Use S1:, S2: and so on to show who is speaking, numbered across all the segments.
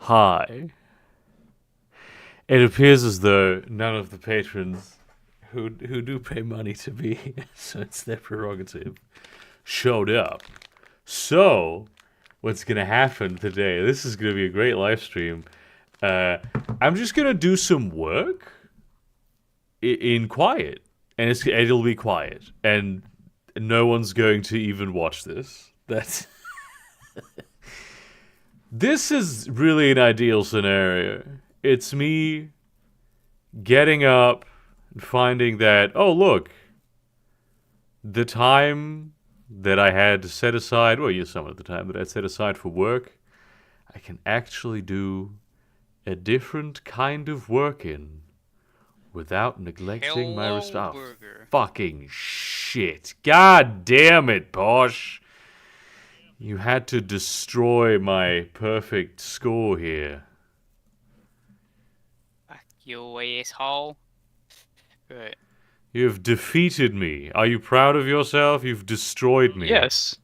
S1: Hi. It appears as though none of the patrons who do pay money to be here, so it's their prerogative, showed up. So, what's gonna happen today? This is gonna be a great live stream. Uh, I'm just gonna do some work in quiet, and it'll be quiet, and no one's going to even watch this. That's This is really an ideal scenario. It's me getting up and finding that, oh, look, the time that I had set aside, well, yeah, some of the time that I set aside for work, I can actually do a different kind of work in without neglecting my
S2: Hello,
S1: response. Oh,
S2: burger.
S1: fucking shit. God damn it, Posh. You had to destroy my perfect score here.
S2: Fuck you, asshole. Right.
S1: You have defeated me. Are you proud of yourself? You've destroyed me.
S2: Yes.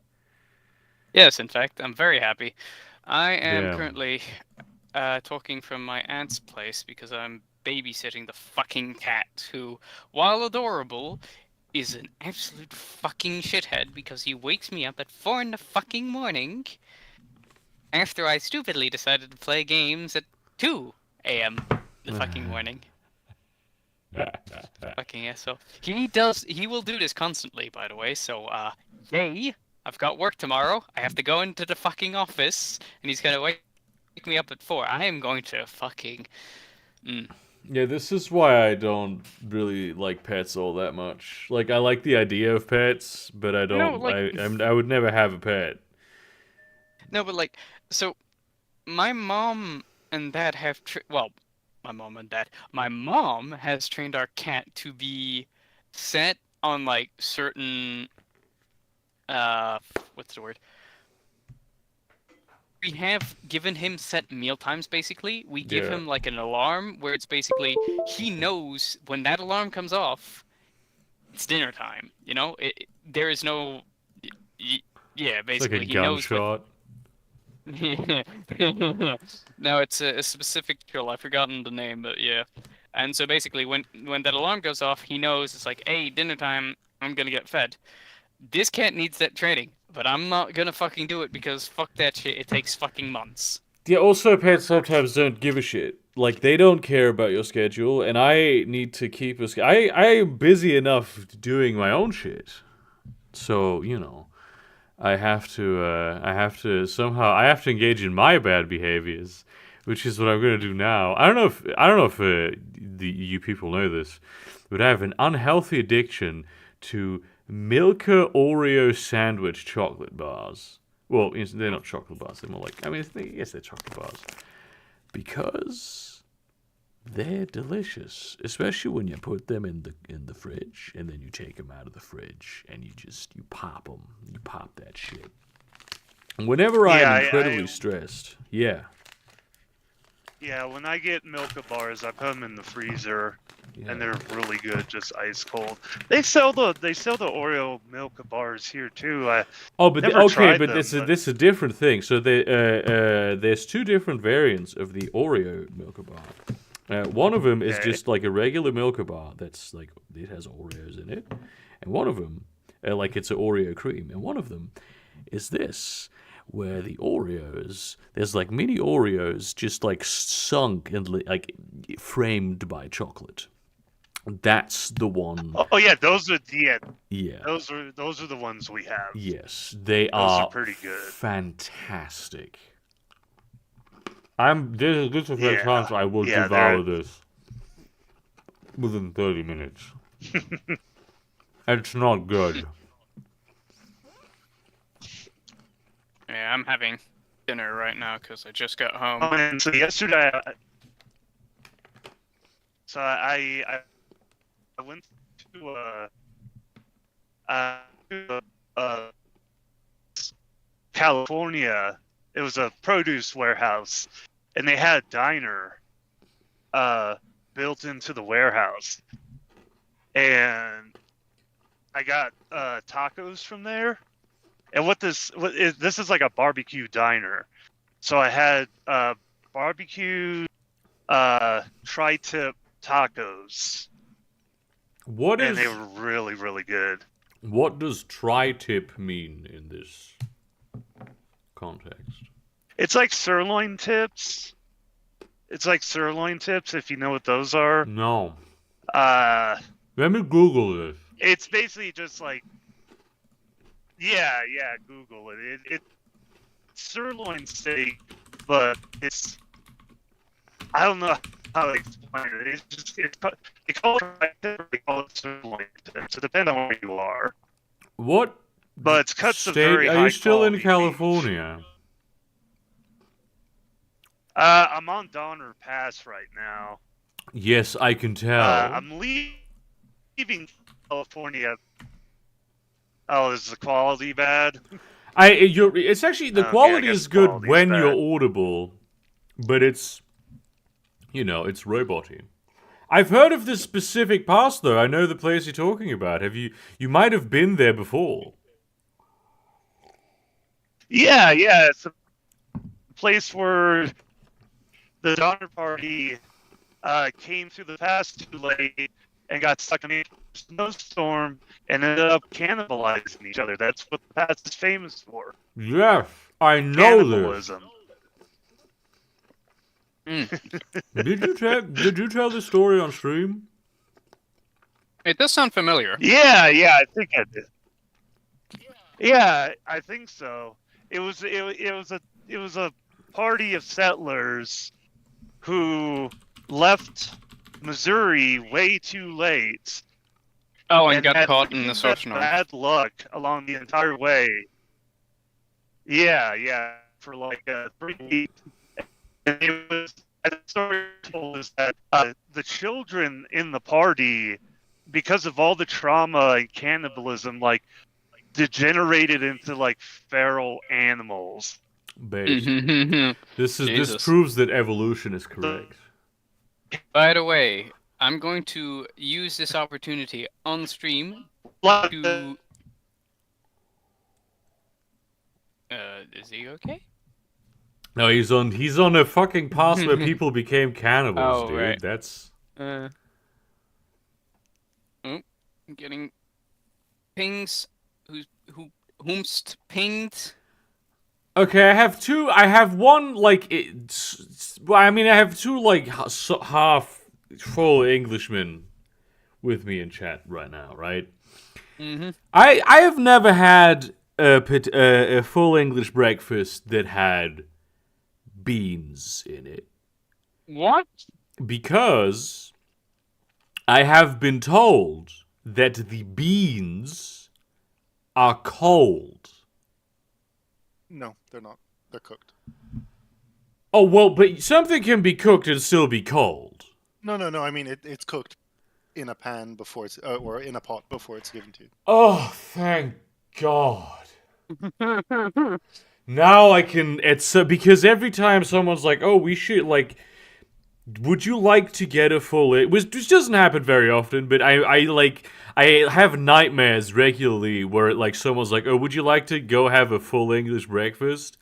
S2: Yes, in fact, I'm very happy. I am
S1: Damn.
S2: currently talking from my aunt's place because I'm babysitting the fucking cat who, while adorable, is an absolute fucking shithead because he wakes me up at 4 in the fucking morning after I stupidly decided to play games at 2 a.m. the fucking morning. Fucking asshole. He will do this constantly, by the way, so, yay! I've got work tomorrow. I have to go into the fucking office, and he's gonna wake me up at 4. I am going to fucking...
S1: Yeah, this is why I don't really like pets all that much. Like, I like the idea of pets, but I
S2: No,
S1: don't.
S2: like...
S1: I would never have a pet.
S2: No, but, like... So, my mom and dad have... Well, my mom and dad. My mom has trained our cat to be set on, like, certain... What's the word? We have given him set meal times, basically. We give
S1: Yeah.
S2: him like an alarm where it's basically he knows when that alarm comes off, it's dinner time. You know, there is no, yeah,
S1: It's like a
S2: basically he knows what.
S1: gunshot.
S2: No, it's a specific drill. I've forgotten the name, but yeah. And so basically, when that alarm goes off, he knows it's like, hey, dinner time. I'm gonna get fed. This cat needs that training, but I'm not gonna fucking do it because fuck that shit. It takes fucking months.
S1: Yeah, also, pets sometimes don't give a shit. Like, they don't care about your schedule, and I need to keep I'm busy enough doing my own shit. So, I have to somehow, I have to engage in my bad behaviors, which is what I'm going to do now. I don't know if you people know this, but I have an unhealthy addiction to Milka Oreo sandwich chocolate bars. Well, they're not chocolate bars. They're more like, I mean, yes, they're chocolate bars because they're delicious, especially when you put them in the fridge and then you take them out of the fridge and you pop them. You pop that shit. Whenever I am
S3: Yeah,
S1: incredibly stressed, yeah,
S3: yeah. When I get Milka bars, I put them in the freezer,
S1: yeah.
S3: and they're really good, just ice cold. They sell the Oreo Milka bars here too. I
S1: Oh, but
S3: never
S1: okay,
S3: tried
S1: but
S3: them, but
S1: this is a different thing. So there's two different variants of the Oreo Milka bar. One of them is
S3: okay.
S1: just like a regular Milka bar that's like it has Oreos in it, and one of them, like it's an Oreo cream, and one of them is this, where the Oreos there's like mini Oreos just like sunk and like framed by chocolate. That's the one.
S3: Oh yeah, those are
S1: Yeah.
S3: those are the ones we have.
S1: Yes, they
S3: Those are
S1: are
S3: pretty good.
S1: fantastic. This is the first
S3: Yeah,
S1: time I will
S3: yeah. They're
S1: devour this within 30 minutes. It's not good.
S2: Yeah, I'm having dinner right now because I just got home.
S3: oh, and so yesterday. So I went to uh, California. It was a produce warehouse, and they had a diner built into the warehouse. And I got tacos from there. And this is like a barbecue diner. So I had barbecue tri-tip tacos,
S1: What
S3: and
S1: is
S3: they were really, really good.
S1: what does tri-tip mean in this context?
S3: It's like sirloin tips. It's like sirloin tips, if you know what those are.
S1: No.
S3: Uh,
S1: Let me Google this.
S3: it's basically just like, yeah, Google it. It's sirloin steak, but it's, I don't know how to explain it. It's just, they call it sirloin tips. It depends on where you are.
S1: What
S3: But it's cuts of
S1: state
S3: very
S1: are
S3: high
S1: you still in
S3: quality beef.
S1: California?
S3: I'm on Donner Pass right now.
S1: Yes, I can tell.
S3: I'm leaving California. Oh, is the quality bad?
S1: It's actually the
S3: Okay, I
S1: quality
S3: guess
S1: is
S3: the
S1: good
S3: quality's
S1: when you're
S3: bad.
S1: audible, but it's it's roboty. I've heard of this specific pass though. I know the place you're talking about. You might have been there before.
S3: Yeah, it's a place where the Donner Party came through the pass too late and got stuck in a snowstorm and ended up cannibalizing each other. That's what the pass is famous for.
S1: Yes, I know this.
S3: Cannibalism.
S1: Did you tell this story on stream?
S2: It does sound familiar.
S3: Yeah, I think I did. Yeah, I think so. It was a party of settlers who left Missouri way too late.
S2: Oh, and got
S3: had
S2: caught in the
S3: nothing but
S2: snowstorm.
S3: bad luck along the entire way. Yeah, for like 3 weeks. And it was, as the story told us that the children in the party, because of all the trauma and cannibalism, like degenerated into like feral animals.
S1: Based. This
S2: Jesus.
S1: proves that evolution is correct.
S2: By the way, I'm going to use this opportunity on stream
S3: Like,
S2: to... is he okay?
S1: No, he's on a fucking pass where people became cannibals,
S2: Oh,
S1: dude.
S2: right.
S1: That's
S2: I'm getting pings. Whomst pinged?
S1: okay. I have two. I have one like I have two like half full Englishmen with me in chat right now, right?
S2: Mm-hmm.
S1: I have never had a full English breakfast that had beans in it.
S2: What?
S1: Because I have been told that the beans are cold.
S4: No, they're not. They're cooked.
S1: Oh, well, but something can be cooked and still be cold.
S4: No. I mean, it's cooked in a pan before it's or in a pot before it's given to you.
S1: Oh, thank God. Now I can. It's because every time someone's like, "Oh, we should like." Would you like to get a full? Which doesn't happen very often, but I have nightmares regularly where like someone's like, "Oh, would you like to go have a full English breakfast?"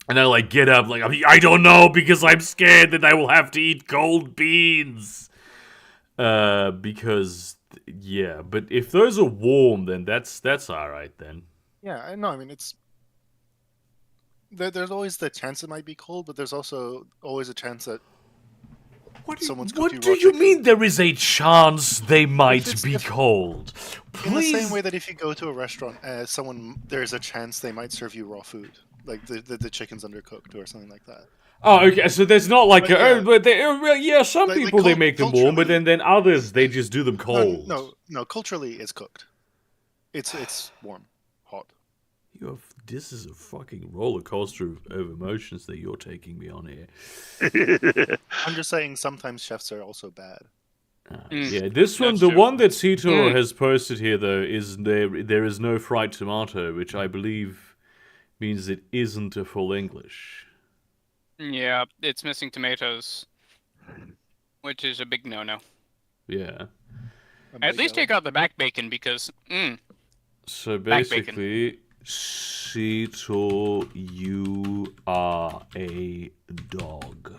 S1: And I like get up like I don't know because I'm scared that I will have to eat cold beans. Because yeah, but if those are warm, then that's all right then.
S4: Yeah, no, I mean it's. There's always the chance it might be cold, but there's also always a chance that someone's cooked
S1: What
S4: raw
S1: do you
S4: chicken.
S1: mean there is a chance they might
S4: it's
S1: be
S4: if-
S1: cold?
S4: In the
S1: Please.
S4: same way that if you go to a restaurant, there's a chance they might serve you raw food, like the chicken's undercooked or something like that.
S1: Oh, okay. So there's not like
S4: But
S1: some
S4: Like,
S1: people they make them warm, but
S4: culturally-
S1: then others they just do them cold.
S4: No. Culturally, it's cooked. It's warm, hot.
S1: This is a fucking roller coaster of emotions that you're taking me on here.
S4: I'm just saying sometimes chefs are also bad.
S1: Yeah, this one,
S2: That's
S1: the
S2: true.
S1: one that Cito has posted here though, is there is no fried tomato, which I believe means it isn't a full English.
S2: Yeah, it's missing tomatoes, which is a big no-no.
S1: Yeah.
S2: At least take out the back bacon because,
S1: So
S2: Back bacon.
S1: basically, Sito, you are a dog.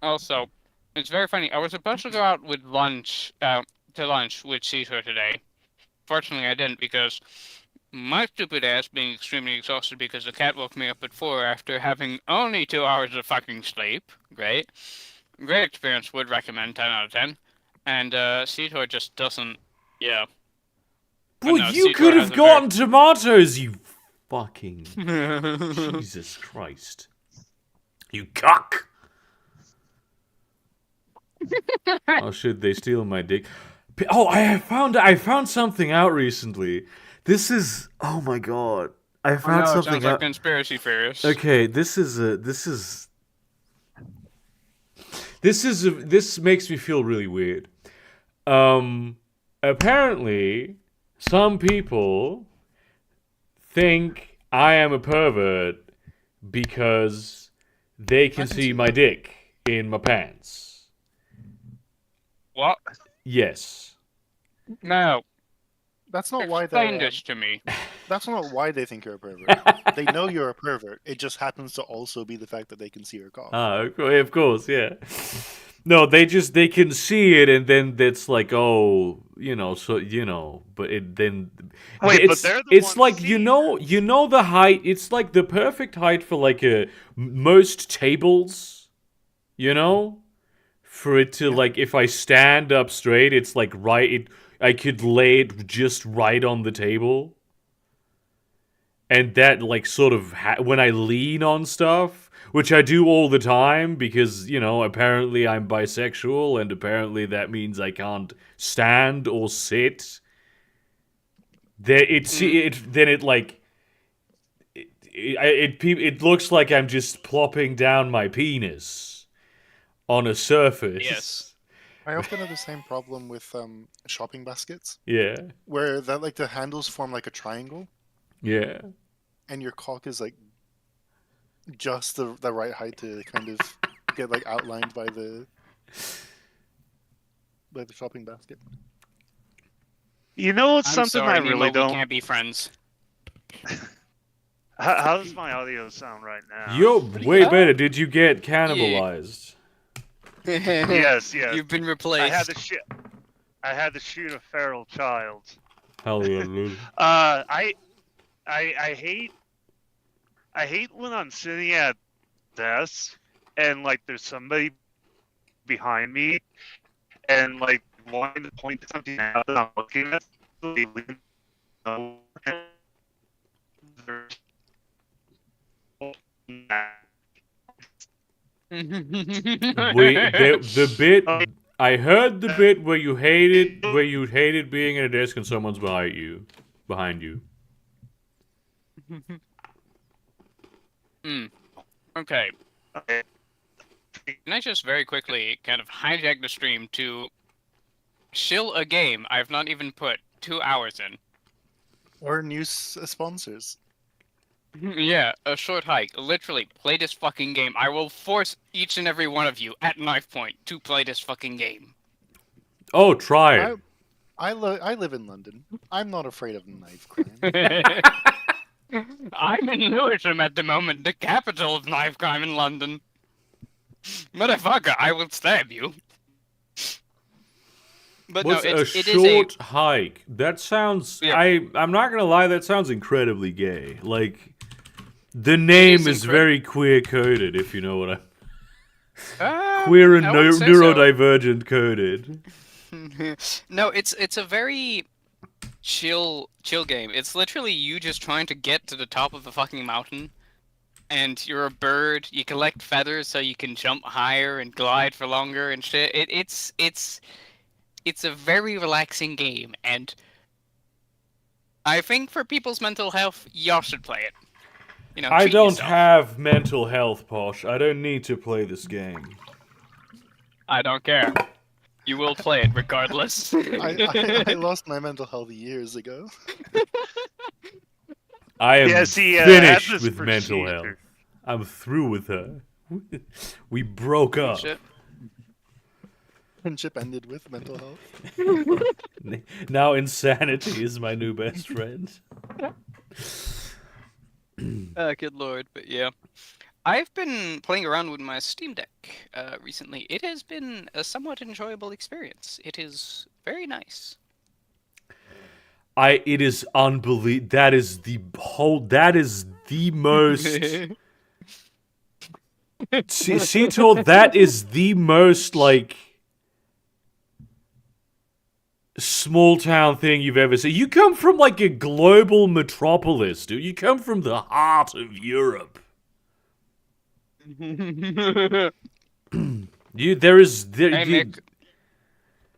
S2: Also, it's very funny. I was supposed to go out with lunch, to lunch with Caesar today. Fortunately, I didn't because my stupid ass being extremely exhausted because the cat woke me up at 4 after having only 2 hours of fucking sleep. Great. Great experience. Would recommend 10 out of 10. And Caesar just doesn't. Yeah. But
S1: Well,
S2: no,
S1: you
S2: Caesar
S1: could
S2: has
S1: have
S2: a
S1: gotten tomatoes, you fucking...
S2: very-
S1: Jesus Christ. You cock! Oh shit, they steal my dick. Oh, I found something out recently. This is... Oh my god. I
S2: Oh
S1: found
S2: no, it
S1: something
S2: sounds like
S1: out...
S2: conspiracy theorists.
S1: Okay, this makes me feel really weird. Apparently, some people think I am a pervert because they can see my dick in my pants.
S2: What?
S1: Yes.
S2: No.
S4: That's not why
S2: Explain
S4: they.
S2: this to me.
S4: That's not why they think you're a pervert. They know you're a pervert. It just happens to also be the fact that they can see your cock.
S1: Of course, yeah. No, they can see it, and then it's like, oh, but then
S3: Wait,
S1: it's
S3: but they're the
S1: it's
S3: ones
S1: like
S3: seeing
S1: the height. It's like the perfect height for like most tables, for it to like if I stand up straight, it's like right. I could lay it just right on the table. And that, like, sort of, when I lean on stuff, which I do all the time because, apparently I'm bisexual and apparently that means I can't stand or sit. Then it looks like I'm just plopping down my penis on a surface.
S2: Yes.
S4: I often have the same problem with shopping baskets,
S1: Yeah.
S4: where the handles form like a triangle,
S1: Yeah.
S4: and your cock is like just the right height to kind of get like outlined by the shopping basket.
S3: You know, it's
S2: I'm
S3: something
S2: sorry,
S3: I really
S2: Nemo, we
S3: don't.
S2: can't be friends.
S3: How does my audio sound right now?
S1: You're way better. Did you get cannibalized?
S3: Yes, yes.
S2: You've been
S3: I
S2: replaced.
S3: had to shoot a feral child.
S1: Hallelujah.
S3: I hate when I'm sitting at a desk and like there's somebody behind me and like wanting to point something out that I'm looking at.
S1: The bit I heard the bit where you hated being at a desk and someone's behind you.
S2: Okay.
S3: Okay.
S2: Can I just very quickly kind of hijack the stream to shill a game I've not even put 2 hours in?
S4: Or new sponsors.
S2: Yeah, a short hike. Literally, play this fucking game. I will force each and every one of you at knife point to play this fucking game.
S1: Oh, try it.
S4: I live in London. I'm not afraid of knife crime.
S2: I'm in Lewisham at the moment, the capital of knife crime in London. Motherfucker, I will stab you. But
S1: What's
S2: no,
S1: a
S2: it is
S1: short hike? That sounds.
S2: Yeah.
S1: I'm not gonna lie. That sounds incredibly gay. Like the name is very queer coded. If you know what queer and
S2: I wouldn't say
S1: neurodivergent coded.
S2: No, it's a very chill game. It's literally you just trying to get to the top of a fucking mountain, and you're a bird. You collect feathers so you can jump higher and glide for longer and shit. It's a very relaxing game, and I think for people's mental health, y'all should play it.
S1: I
S2: treat
S1: don't
S2: yourself.
S1: have mental health, Posh. I don't need to play this game.
S2: I don't care. You will play it regardless.
S4: I lost my mental health years ago.
S1: I am
S3: finished
S1: finished with mental health. I'm through with her. We broke up.
S2: Shit.
S4: friendship ended with mental health.
S1: Now insanity is my new best friend.
S2: Good lord, but yeah. I've been playing around with my Steam Deck recently. It has been a somewhat enjoyable experience. It is very nice.
S1: It is unbelievable. That is the most. Cito, that is the most, like, small town thing you've ever seen. You come from, like, a global metropolis, dude. You come from the heart of Europe. There is.
S2: Hey, Mick.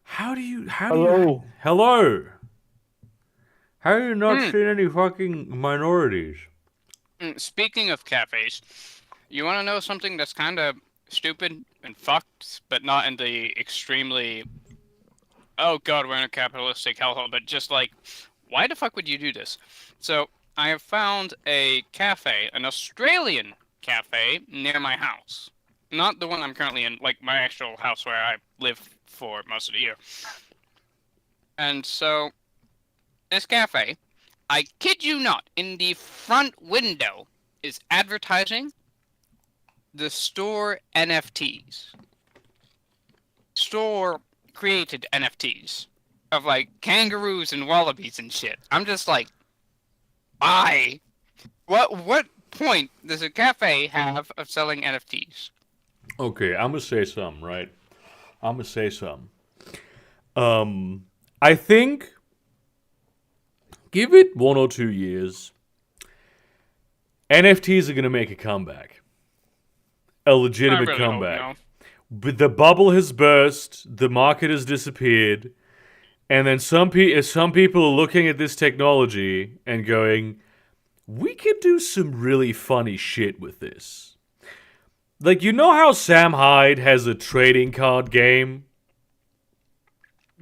S1: Hello. How are you not seeing any fucking minorities?
S2: Speaking of cafes, you want to know something that's kind of stupid and fucked, but not in the extremely, oh god, we're in a capitalistic hellhole, but just like, why the fuck would you do this? So, I have found a cafe, an Australian cafe, near my house. Not the one I'm currently in, like my actual house where I live for most of the year. And so, this cafe, I kid you not, in the front window is advertising the store NFTs. Store created NFTs of like kangaroos and wallabies and shit. I'm just like, why? What point does a cafe have of selling NFTs?
S1: Okay, I'm gonna say something, right? I think give it 1 or 2 years. NFTs are gonna make a comeback. A legitimate comeback.
S2: Hope, no.
S1: But the bubble has burst, the market has disappeared, and then some people are looking at this technology and going, we could do some really funny shit with this. Like, you know how Sam Hyde has a trading card game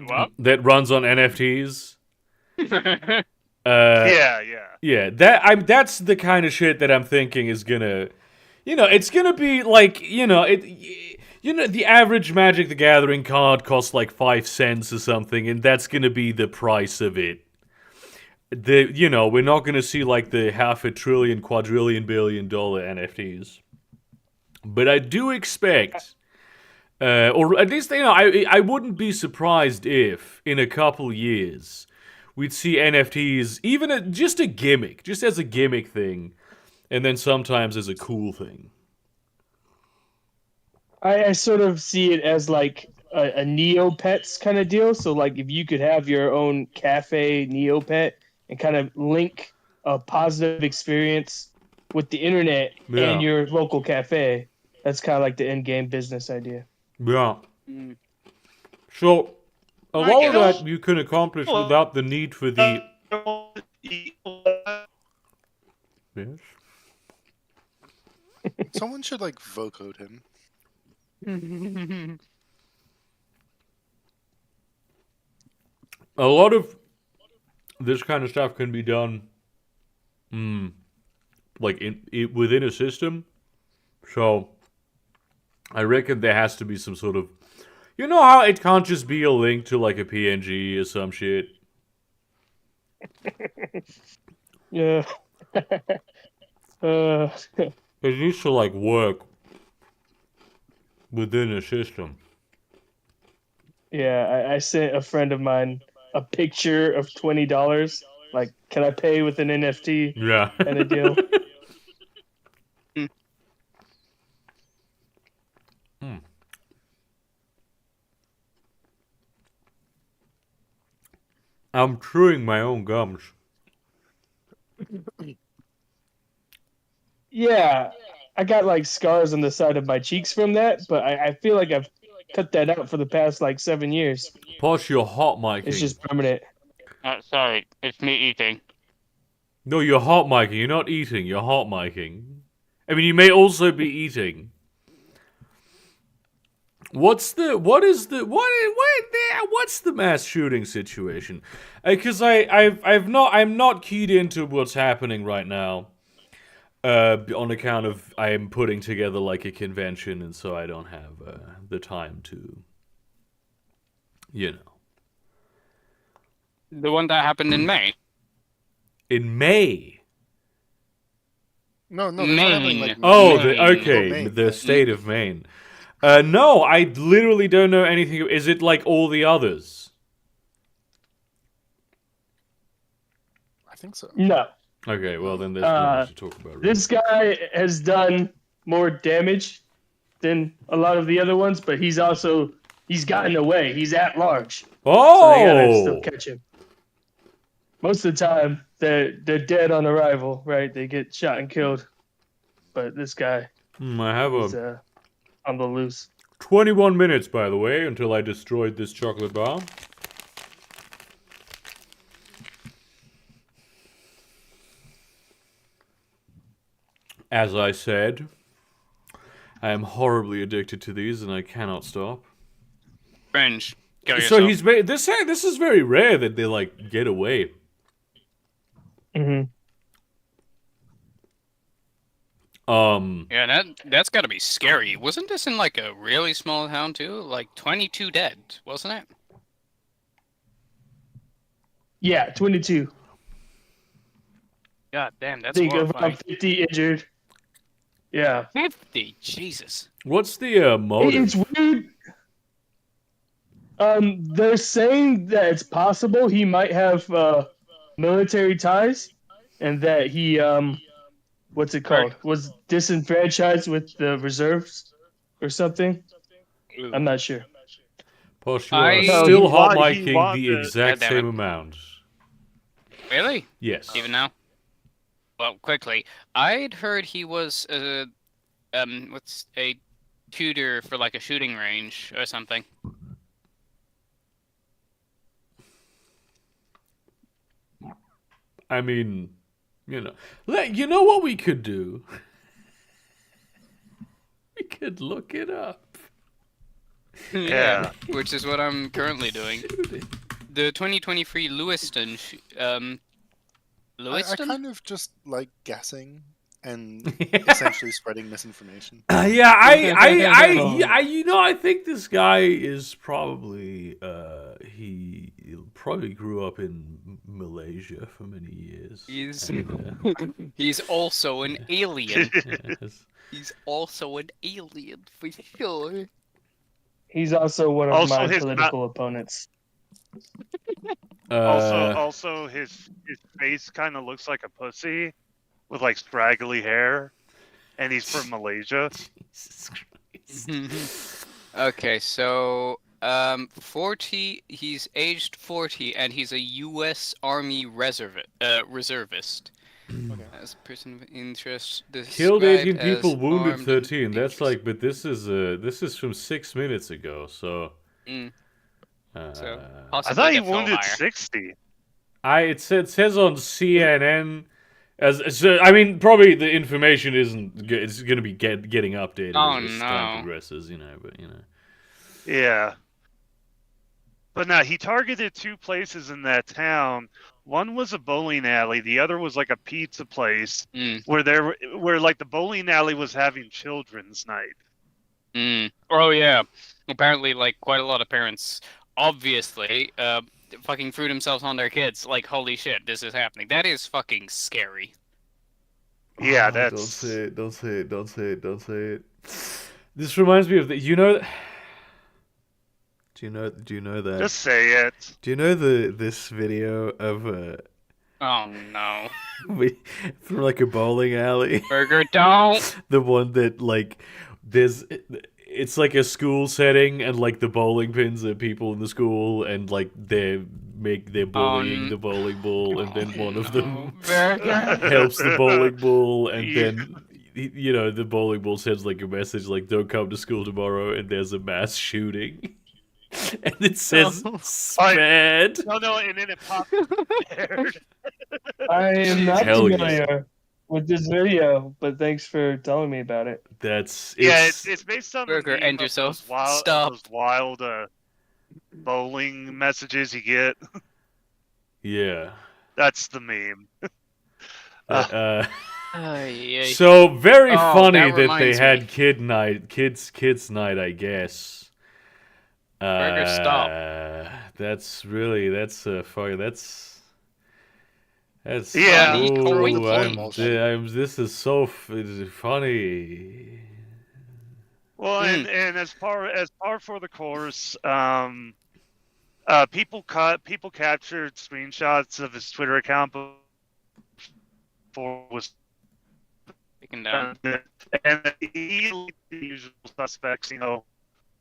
S2: What?
S1: that runs on NFTs?
S3: Yeah.
S1: That's the kind of shit that I'm thinking is gonna, it's gonna be like, the average Magic the Gathering card costs like 5 cents or something, and that's gonna be the price of it. We're not gonna see like the $500 billion, quadrillion, billion dollar NFTs. But I do expect, or at least, I wouldn't be surprised if, in a couple years, we'd see NFTs, even just a gimmick, just as a gimmick thing, and then sometimes as a cool thing.
S5: I sort of see it as like a Neopets kind of deal. So, like, if you could have your own cafe Neopet and kind of link a positive experience with the internet and your local cafe, that's kind of like the end game business idea.
S1: Yeah. So, a lot of that you can accomplish without the need for the... Yes?
S4: Someone should, like, vocode him.
S1: A lot of this kind of stuff can be done, like within a system. So, I reckon there has to be some sort of, you know how it can't just be a link to like a PNG or some shit.
S5: Yeah.
S1: It needs to like work within a system.
S5: Yeah, I sent a friend of mine a picture of $20. Like, can I pay with an NFT?
S1: Yeah.
S5: Kind of deal.
S1: I'm chewing my own gums.
S5: Yeah, I got like scars on the side of my cheeks from that, but I feel like I've cut that out for the past like 7 years.
S1: Plus, you're hot micing.
S5: It's just permanent.
S2: Sorry, it's me eating.
S1: No, you're hot micing. You're not eating. You're hot micing. I mean, you may also be eating. What's the mass shooting situation? Because I'm not keyed into what's happening right now. On account of I am putting together like a convention, and so I don't have the time to You know.
S2: The one that happened in May.
S1: In May.
S4: No, there's one happening like
S2: Maine.
S1: Oh,
S2: Maine.
S1: okay,
S4: Maine,
S1: the
S4: yeah.
S1: state of Maine. No, I literally don't know anything. Is it like all the others?
S4: I think so.
S5: No,
S1: Okay, well then there's nothing to talk about. Really.
S5: this guy has done more damage than a lot of the other ones, but he's gotten away. He's at large, so they gotta still
S1: Oh,
S5: catch him. Most of the time, they're dead on arrival, right? They get shot and killed. But this guy
S1: I have
S5: is
S1: a
S5: on the loose.
S1: 21 minutes, by the way, until I destroyed this chocolate bar. As I said, I am horribly addicted to these, and I cannot stop.
S2: Fringe. Kill
S1: So
S2: yourself.
S1: this is very rare that they like get away.
S5: Mm-hmm.
S2: Yeah, that's gotta be scary. Wasn't this in like a really small town too? Like 22 dead, wasn't it?
S5: Yeah, 22.
S2: God damn,
S5: I
S2: that's
S5: think
S2: horrifying.
S5: about 50 injured. Yeah.
S2: 50, Jesus.
S1: What's the motive?
S5: It's weird. They're saying that it's possible he might have military ties, and that he what's it called? Was disenfranchised with the reserves or something.
S2: Ooh.
S5: I'm not sure.
S1: Posh, you
S2: I-
S1: are
S2: No,
S1: still
S3: he
S1: hot
S3: want- he
S1: micing
S3: want
S1: the
S3: the-
S1: exact
S2: God damn
S1: same
S2: it.
S1: amount.
S2: Really?
S1: Yes.
S2: Even now? Well, quickly. I'd heard he was what's a tutor for like a shooting range or something.
S1: I mean, you know what we could do? We could look it up.
S3: Yeah.
S2: Which is what I'm currently doing. The 2023 Lewiston.
S4: I
S2: Lewiston?
S4: kind of just like guessing and essentially spreading misinformation.
S1: Yeah, I think this guy is probably he probably grew up in Malaysia for many years.
S2: He's
S1: And,
S2: he's also an alien.
S1: yes.
S2: He's also an alien for sure.
S5: He's also one of
S3: Also
S5: my
S3: his
S5: political opponents.
S3: Also, his face kind of looks like a pussy with like scraggly hair, and he's from Malaysia.
S1: Jesus Christ.
S2: Okay, so 40. He's aged 40, and he's a U.S. Army reservist. As a person of interest,
S1: Killed
S2: described
S1: 18 people,
S2: as
S1: wounded
S2: armed and
S1: 13. That's
S2: dangerous.
S1: like, but this is from 6 minutes ago. So,
S2: Mm. So,
S3: I
S2: possibly
S3: thought he
S2: get fell
S3: wounded
S2: higher.
S3: 60.
S1: it says on CNN. I mean, probably the information isn't. It's going to be getting updated
S2: Oh,
S1: as time
S2: no.
S1: progresses, But
S3: Yeah. But no, he targeted two places in that town. One was a bowling alley. The other was like a pizza place
S2: Mm.
S3: where like the bowling alley was having children's night.
S2: Mm. Oh yeah. Apparently, like quite a lot of parents, obviously, fucking threw themselves on their kids. Like, holy shit, this is happening. That is fucking scary.
S3: Yeah,
S1: Oh,
S3: that's
S1: Don't say it. Don't say it. Don't say it. Don't say it. This reminds me of the. Do you know that?
S3: just say it.
S1: Do you know this video of
S2: Oh no,
S1: from like a bowling alley?
S2: Burger, don't.
S1: The one that like it's like a school setting, and like the bowling pins are people in the school, and like they're bullying the bowling ball, and then one of them
S2: Burger.
S1: helps the bowling ball, and
S3: Yeah.
S1: then the bowling ball sends like a message like, "Don't come to school tomorrow," and there's a mass shooting. And it says spared.
S3: No, and then it popped there.
S5: I am not
S1: Hell yeah.
S5: familiar with this video, but thanks for telling me about it.
S3: Yeah, it's based on
S2: Burger,
S3: the meme
S2: end
S3: of
S2: yourself.
S3: Those wild,
S2: Stop.
S3: Those wild bowling messages you get.
S1: yeah.
S3: That's the meme.
S1: So very
S2: Oh,
S1: funny
S2: that
S1: that they
S2: reminds
S1: had
S2: me.
S1: kids night, I guess.
S2: Gregor, stop.
S1: That's really that's
S3: Yeah.
S2: Funny.
S4: Throwing the
S1: oh
S4: volleyball shit.
S1: this is so funny.
S3: Well,
S2: Mm.
S3: and as par for the course, people captured screenshots of his Twitter account before it was
S2: Taken down.
S3: and he linked the usual suspects,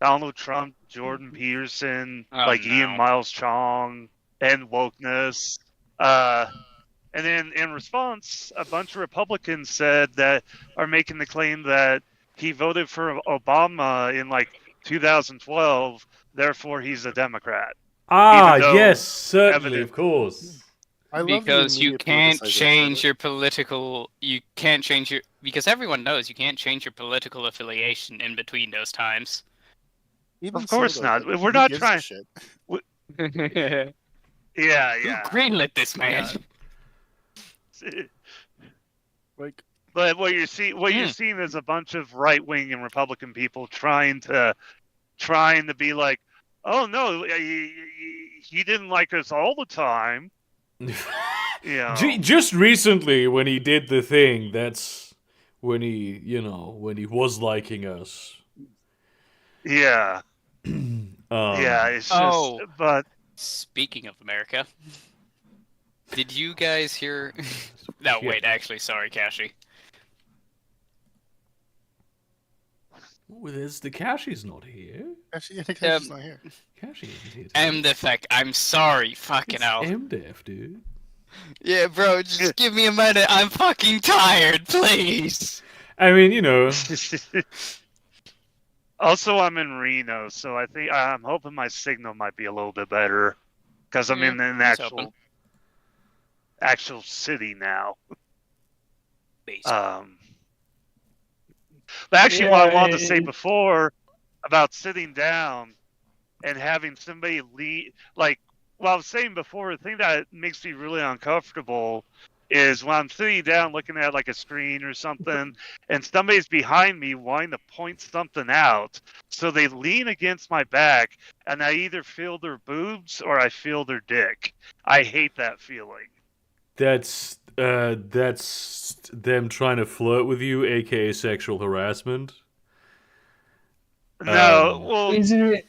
S3: Donald Trump, Jordan Peterson,
S2: Oh,
S3: like Ian
S2: no.
S3: Miles Chong, and wokeness. And then in response, a bunch of Republicans said that are making the claim that he voted for Obama in like 2012, therefore he's a Democrat.
S1: Ah,
S3: Even though
S1: yes, certainly,
S3: evidence-
S1: of course.
S4: I love the
S2: Because you
S4: immediate
S2: can't
S4: politicization of
S2: change
S4: it.
S2: your political. You can't change your. Because everyone knows you can't change your political affiliation in between those times.
S4: Even
S3: Of course
S4: so,
S3: not.
S4: though,
S3: We're
S4: who
S3: not
S4: gives a
S3: trying-
S4: shit?
S2: Who
S3: Yeah.
S2: greenlit this man?
S4: Like,
S3: But what you're seeing is a bunch of right wing and Republican people trying to be like, oh no, he didn't like us all the time.
S1: Just recently, when he did the thing, that's when he was liking us.
S3: Yeah. Yeah, it's just,
S2: Oh.
S3: but
S2: Speaking of America, did you guys hear? No,
S1: Yeah.
S2: wait. Actually, sorry, Kashi.
S1: Oh, there's the Kashi's not here.
S4: actually, I think Cashy's not here.
S1: Kashi isn't here.
S2: M defect. I'm sorry. Fucking
S1: It's
S2: hell.
S1: MDF, dude.
S2: Yeah, bro. Just give me a minute. I'm fucking tired, please.
S1: I mean,
S3: also I'm in Reno, so I'm hoping my signal might be a little bit better because I'm in an
S2: he's hoping.
S3: actual city now. But actually, what I wanted to say before about sitting down and having somebody lead, like what I was saying before, the thing that makes me really uncomfortable is when I'm sitting down looking at like a screen or something and somebody's behind me wanting to point something out. So they lean against my back and I either feel their boobs or I feel their dick. I hate that feeling.
S1: That's them trying to flirt with you, aka sexual harassment.
S3: No, well,
S5: Isn't it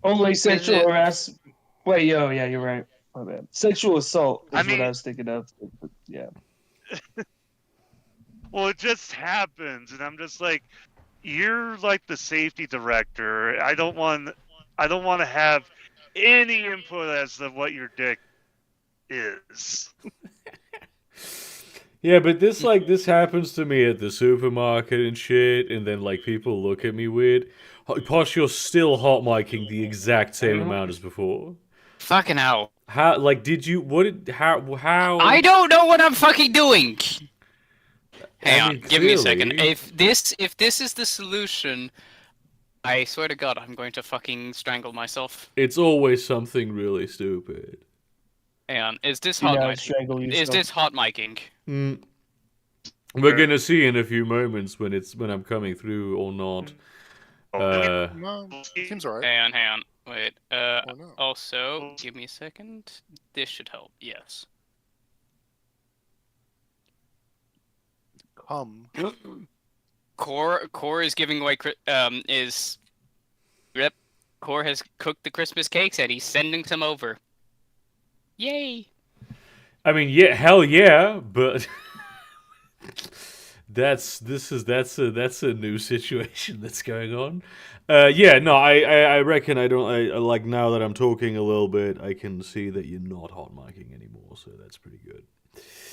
S5: only sexual
S2: it-
S5: harassment? Wait, yeah, you're right. My bad. Sexual assault is
S3: I mean-
S5: what I was thinking of. Yeah.
S3: well, it just happens, and I'm just like, you're like the safety director. I don't want to have any input as to what your dick is.
S1: Yeah, but this happens to me at the supermarket and shit, and then like people look at me weird. Posh, you're still hot micing the exact same amount as before.
S2: Fucking hell.
S1: How? Like, did you? What? Did? How?
S2: I don't know what I'm fucking doing. Hang on,
S1: mean,
S2: give me a second.
S1: clearly-
S2: If this is the solution, I swear to God, I'm going to fucking strangle myself.
S1: It's always something really stupid.
S2: Hang on, is this
S5: Do
S2: hot
S5: not
S2: mic?
S5: strangle yourself.
S2: Is this hot micing?
S1: We're gonna see in a few moments when I'm coming through or not.
S4: No, seems alright.
S2: Hang on. Wait.
S4: Or no.
S2: Also, give me a second. This should help. Yes. Core is giving away. Core has cooked the Christmas cakes and he's sending some over. Yay!
S1: I mean, yeah, hell yeah, but that's a new situation that's going on. Yeah, no, I reckon I like now that I'm talking a little bit, I can see that you're not hot micing anymore, so that's pretty good.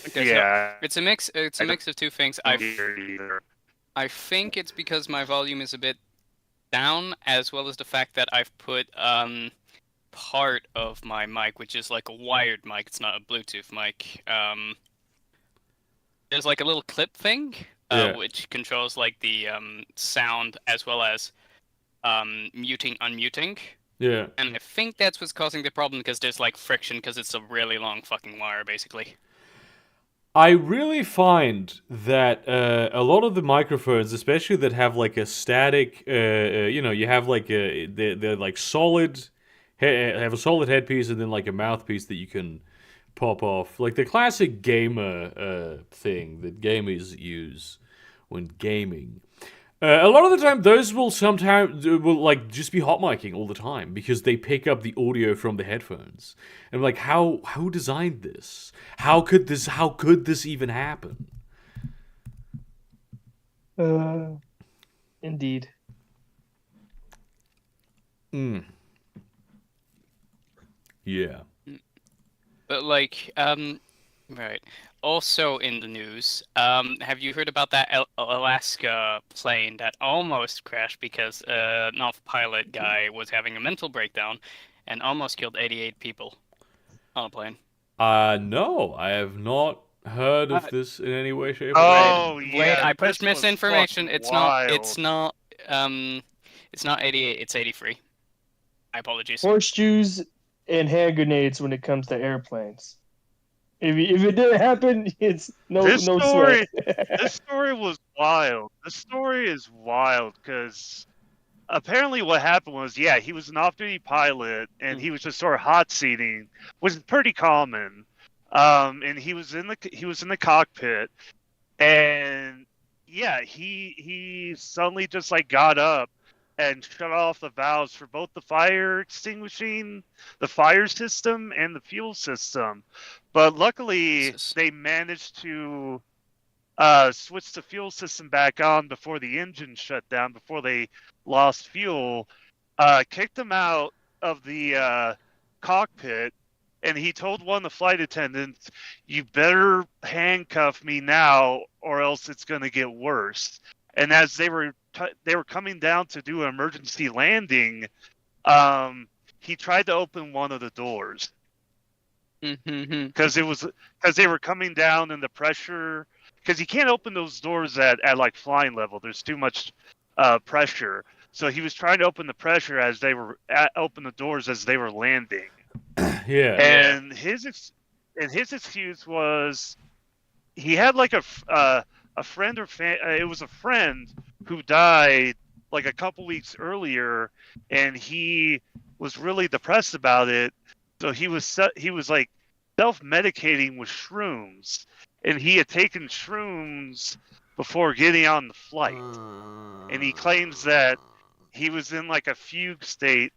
S2: Okay,
S3: Yeah.
S2: so it's a mix. It's a mix of two things.
S3: I don't hear either.
S2: I think it's because my volume is a bit down, as well as the fact that I've put part of my mic, which is like a wired mic. It's not a Bluetooth mic. There's like a little clip thing,
S1: Yeah.
S2: which controls like the sound as well as muting, unmuting.
S1: Yeah.
S2: And I think that's what's causing the problem because there's like friction because it's a really long fucking wire, basically.
S1: I really find that a lot of the microphones, especially that have like a static, you have like they're like solid, have a solid headpiece and then like a mouthpiece that you can pop off, like the classic gamer thing that gamers use when gaming. A lot of the time, those will sometimes will like just be hot micing all the time because they pick up the audio from the headphones. And I'm like, who designed this? How could this even happen?
S5: Indeed.
S1: Yeah.
S2: But like, right. Also in the news, have you heard about that Alaska plane that almost crashed because an off-pilot guy was having a mental breakdown and almost killed 88 people on a plane?
S1: No, I have not heard of this in any way, shape, or
S3: Oh
S1: form.
S3: yeah.
S2: Wait, I
S3: this
S2: pushed
S3: was
S2: misinformation.
S3: fucking
S2: It's not.
S3: wild.
S2: It's not 88. It's 83. My apologies.
S5: Horseshoes and hand grenades when it comes to airplanes. If it didn't happen, it's no
S3: This
S5: no
S3: story-
S5: sweat.
S3: This story was wild. This story is wild because apparently what happened was, yeah, he was an off-duty pilot and he was just sort of hot seating, which is pretty common. And he was in the cockpit, and yeah, he suddenly just like got up and shut off the valves for both the fire extinguishing, the fire system, and the fuel system. But luckily,
S2: Jesus.
S3: they managed to switch the fuel system back on before the engine shut down, before they lost fuel, kicked him out of the cockpit, and he told one of the flight attendants, "You better handcuff me now, or else it's going to get worse." And as they were coming down to do an emergency landing, he tried to open one of the doors because they were coming down in the pressure. Because you can't open those doors at like flying level. There's too much pressure. So he was trying to open the pressure as they were open the doors as they were landing.
S1: Yeah.
S3: And his excuse was he had like a friend or it was a friend who died like a couple weeks earlier, and he was really depressed about it. So he was like self-medicating with shrooms, and he had taken shrooms before getting on the flight. And he claims that he was in like a fugue state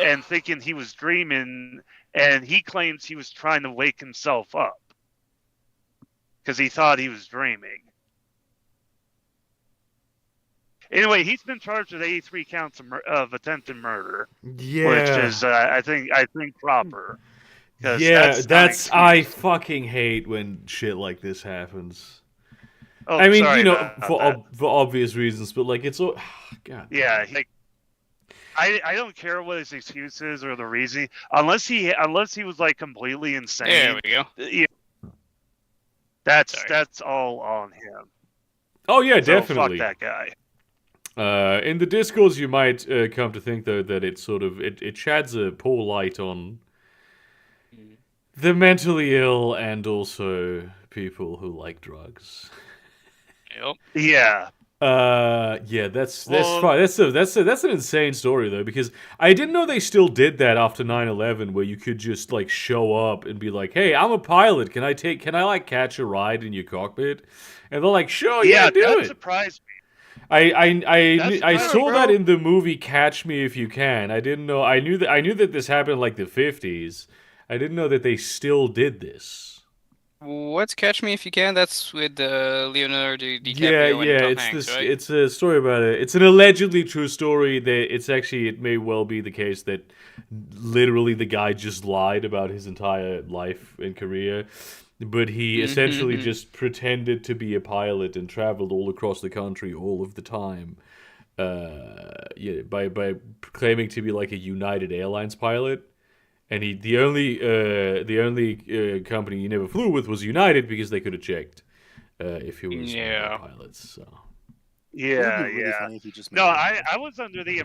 S3: and thinking he was dreaming, and he claims he was trying to wake himself up because he thought he was dreaming. Anyway, he's been charged with 83 counts of attempted murder,
S1: Yeah.
S3: which is I think proper. 'Cause
S1: Yeah,
S3: that's not
S1: I
S3: excusable.
S1: fucking hate when shit like this happens.
S3: Oh,
S1: I mean,
S3: sorry
S1: you know,
S3: about
S1: for
S3: that.
S1: for obvious reasons, but like it's all God.
S3: Yeah, like I don't care what his excuse is or the reason, unless he was like completely
S2: There
S3: insane.
S2: we go.
S3: Yeah, that's all on him.
S1: Oh yeah,
S3: So
S1: definitely.
S3: fuck that guy.
S1: In the discourse, you might come to think though that it sort of it sheds a poor light on the mentally ill and also people who like drugs.
S2: Yep.
S3: Yeah.
S1: Yeah, that's
S3: Well-
S1: fine. That's an insane story though, because I didn't know they still did that after 9/11, where you could just like show up and be like, "Hey, I'm a pilot. Can I like catch a ride in your cockpit?" And they're like, "Sure, yeah, do
S3: that
S1: it."
S3: surprised me.
S1: I
S3: That's
S1: saw
S3: right,
S1: that
S3: bro.
S1: in the movie Catch Me If You Can. I didn't know. I knew that this happened in like the 50s. I didn't know that they still did this.
S2: What's Catch Me If You Can? That's with Leonardo DiCaprio
S1: Yeah,
S2: and Tom
S1: it's
S2: Hanks,
S1: this.
S2: right?
S1: It's a story about it. It's an allegedly true story. That it may well be the case that literally the guy just lied about his entire life and career, but he essentially just pretended to be a pilot and traveled all across the country all of the time. Yeah, by claiming to be like a United Airlines pilot. And the only company he never flew with was United because they could have checked if he was one of their pilots. So
S4: It
S3: Yeah,
S4: would be really
S3: yeah.
S4: funny if he just
S3: No,
S4: made it.
S3: I was under the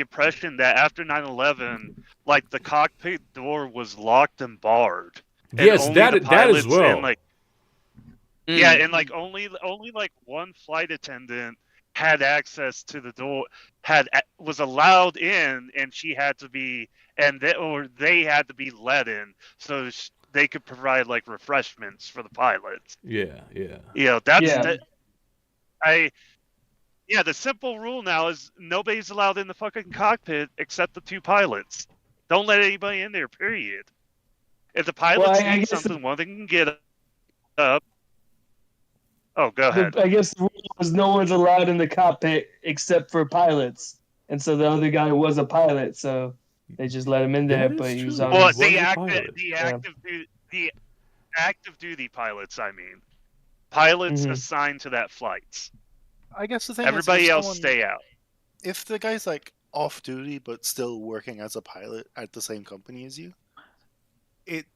S3: impression that after 9/11, like the cockpit door was locked and barred. and
S1: Yes,
S3: only the
S1: that as
S3: pilots
S1: well.
S3: and like
S2: Mm.
S3: yeah, and like only like one flight attendant had access to the door, was allowed in, and she had to be, or they had to be let in, so they could provide like refreshments for the pilots.
S1: Yeah.
S3: You know, that's
S5: Yeah.
S3: that. I Yeah, the simple rule now is nobody's allowed in the fucking cockpit except the two pilots. Don't let anybody in there. Period. If the pilots
S5: I
S3: need
S5: guess
S3: something, one of them can get up. Oh, go ahead.
S5: I guess the rule was no one's allowed in the cockpit except for pilots, and so the other guy was a pilot, so they just let him in there.
S1: That is
S5: But he was
S1: true.
S5: on
S3: Well,
S5: his,
S1: was a pilot.
S3: the active duty pilots. I mean, pilots
S5: Mhm.
S3: assigned to that flight.
S4: I guess the thing
S3: Everybody
S4: is, if
S3: else
S4: someone-
S3: stay out.
S4: If the guy's like off duty but still working as a pilot at the same company as you,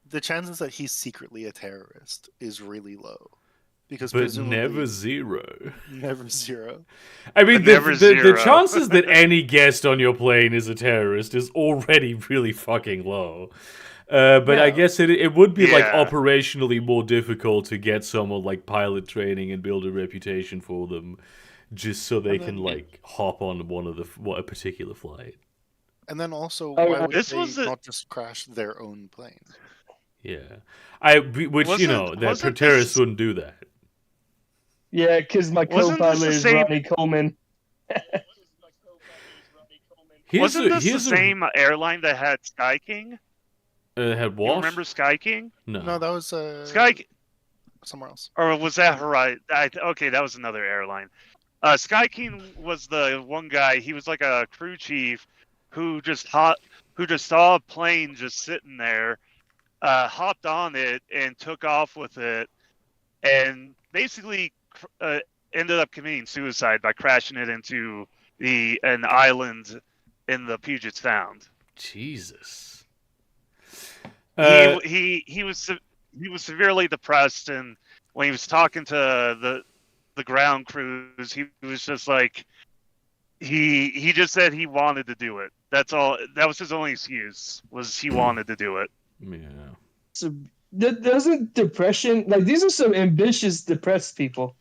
S4: the chances that he's secretly a terrorist is really low, because
S1: But
S4: presumably
S1: never zero.
S4: never zero.
S1: I mean,
S3: But never
S1: the
S3: zero.
S1: chances that any guest on your plane is a terrorist is already really fucking low. But I
S4: Yeah.
S1: guess it would be like
S3: Yeah.
S1: operationally more difficult to get someone like pilot training and build a reputation for them, just so they
S4: And
S1: can
S4: then-
S1: like hop on one of a particular flight.
S4: And then also,
S5: Oh,
S4: why would
S3: this
S4: they
S3: was a-
S4: not just crash their own plane?
S1: Yeah, which
S3: Wasn't-
S1: that
S3: wasn't
S1: terrorists
S3: this-
S1: wouldn't do that.
S5: yeah, because my
S3: Wasn't this
S5: co-pilot
S3: the
S5: is
S3: same-
S5: Ronnie Coleman.
S3: Wasn't this the same airline that had Sky King?
S1: Had
S3: You
S1: what?
S3: remember Sky King?
S4: No, that was
S3: Sky,
S4: somewhere else.
S3: or was that Horizon? Okay, that was another airline. Sky King was the one guy. He was like a crew chief who just saw a plane just sitting there, hopped on it and took off with it, and basically ended up committing suicide by crashing it into an island in the Puget Sound.
S1: Jesus.
S3: He was severely depressed, and when he was talking to the ground crews, he was just like he just said he wanted to do it. That's all. That was his only excuse, was he wanted to do it.
S1: Yeah.
S5: So doesn't depression, like, these are some ambitious depressed people.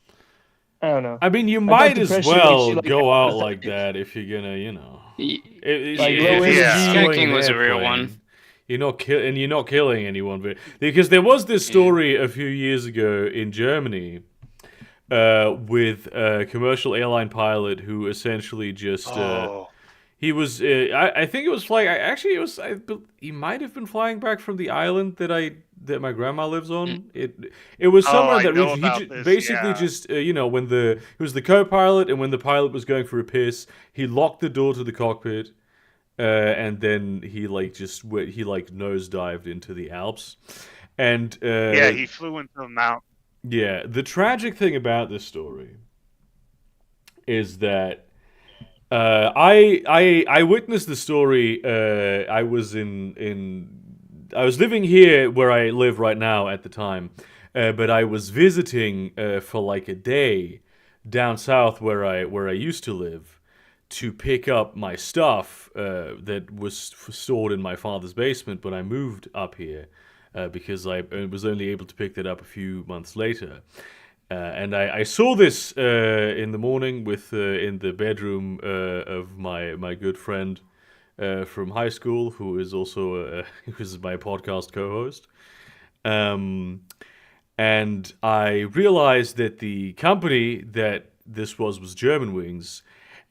S5: I don't know.
S1: I mean, you
S5: thought
S1: might as
S5: depression
S1: well
S5: makes you, like,
S1: go out
S5: empathetic.
S1: like that if you're gonna,
S5: Like, low
S1: if you're
S5: energy.
S1: destroying
S2: Sky King
S1: an
S2: was a real
S1: airplane,
S2: one.
S1: You're not killing anyone, because there was this story a few years ago in Germany, with a commercial airline pilot who essentially just he was I think it was flying. Actually, he might have been flying back from the island that my grandma lives on. It was somewhere
S3: I
S1: that
S3: know
S1: region.
S3: about
S1: He
S3: this,
S1: basically
S3: yeah.
S1: just when he was the co-pilot, and when the pilot was going for a piss, he locked the door to the cockpit, and then he nosedived into the Alps, and
S3: Yeah, he flew into the mountain.
S1: yeah, the tragic thing about this story is that I witnessed the story. I was I was living here where I live right now at the time, but I was visiting for like a day down south where I used to live, to pick up my stuff that was stored in my father's basement when I moved up here, because I was only able to pick that up a few months later. And I saw this in the morning in the bedroom of my good friend from high school, who is also who is my podcast co-host. And I realized that the company that this was Germanwings,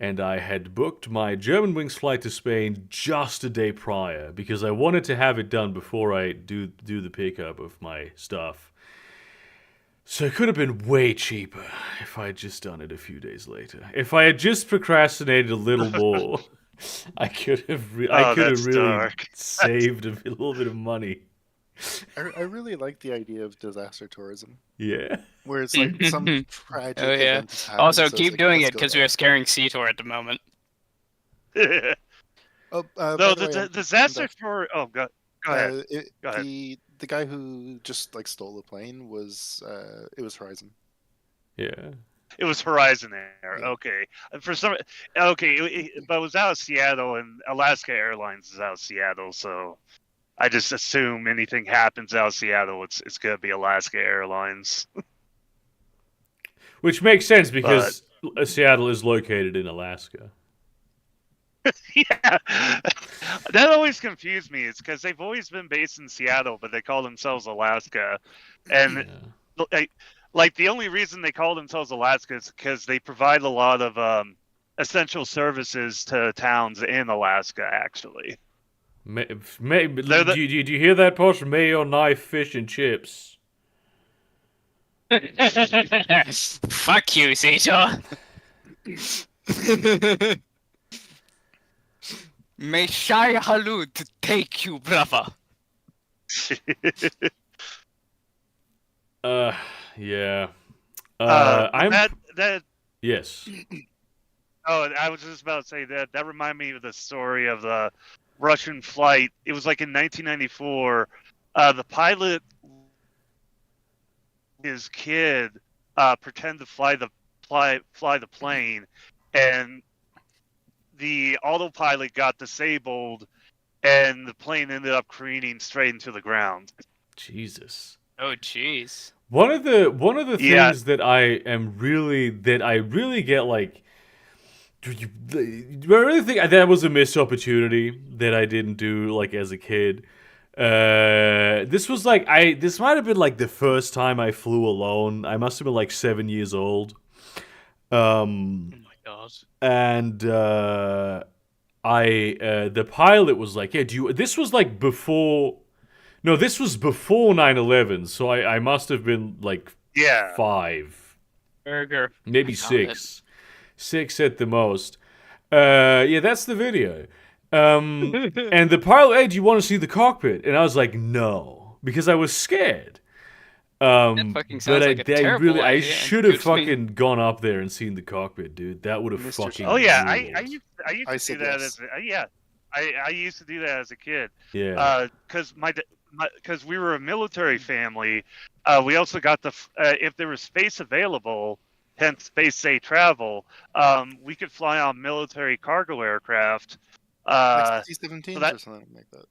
S1: and I had booked my Germanwings flight to Spain just a day prior because I wanted to have it done before I do the pickup of my stuff. So it could have been way cheaper if I had just done it a few days later. If I had just procrastinated a little more, I could have
S3: That's
S1: really
S3: dark.
S1: saved a little bit of money.
S4: I really like the idea of disaster tourism,
S1: Yeah.
S4: where it's like some tragic
S2: Oh, yeah.
S4: event has happened,
S2: Also,
S4: so it's
S2: keep
S4: like,
S2: doing
S4: let's
S2: it
S4: go
S2: because
S4: there.
S2: we are scaring Seator at the moment.
S4: Oh,
S3: No,
S4: by
S3: the
S4: way, I'm
S3: disaster
S4: back.
S3: for go ahead. Go ahead.
S4: The guy who just like stole the plane was it was Horizon.
S1: Yeah.
S3: It was Horizon Air.
S4: Yeah.
S3: Okay, but it was out of Seattle, and Alaska Airlines is out of Seattle, so I just assume anything happens out of Seattle, it's gonna be Alaska Airlines.
S1: Which makes sense because Seattle is located in Alaska.
S3: Yeah, that always confused me. It's because they've always been based in Seattle, but they call themselves Alaska, and like the only reason they call themselves Alaska is because they provide a lot of essential services to towns in Alaska. Actually,
S1: Do you hear that, Posh? Mayo, knife, fish, and chips.
S2: Fuck you, Caesar. May Shai Halud take you, brother.
S1: Yeah. Yes.
S3: Oh, I was just about to say that reminded me of the story of the Russian flight. It was like in 1994. The pilot, his kid, pretend to fly the plane, and the autopilot got disabled, and the plane ended up careening straight into the ground.
S1: Jesus.
S2: Oh, jeez.
S1: One of the things that I really get like. I really think that was a missed opportunity that I didn't do like as a kid. This was like this might have been like the first time I flew alone. I must have been like 7 years old.
S2: Oh my god.
S1: And the pilot was like, "Yeah, this was like before. No, this was before 9/11. So I must have been like 5,
S2: Burger,
S1: maybe 6." 6 at the most. Yeah, that's the video. And the pilot, "Hey, do you want to see the cockpit?" And I was like, "No," because I was scared.
S2: That fucking sounds like a terrible idea.
S1: I should have fucking gone up there and seen the cockpit, dude. That would have fucking.
S3: Oh yeah,
S1: ruled.
S3: I used to do that as I used to do that as a kid.
S1: Yeah.
S3: Because we were a military family, we also got if there was space available. Hence, space say travel. We could fly on military cargo aircraft.
S4: Like C-17s or something like that.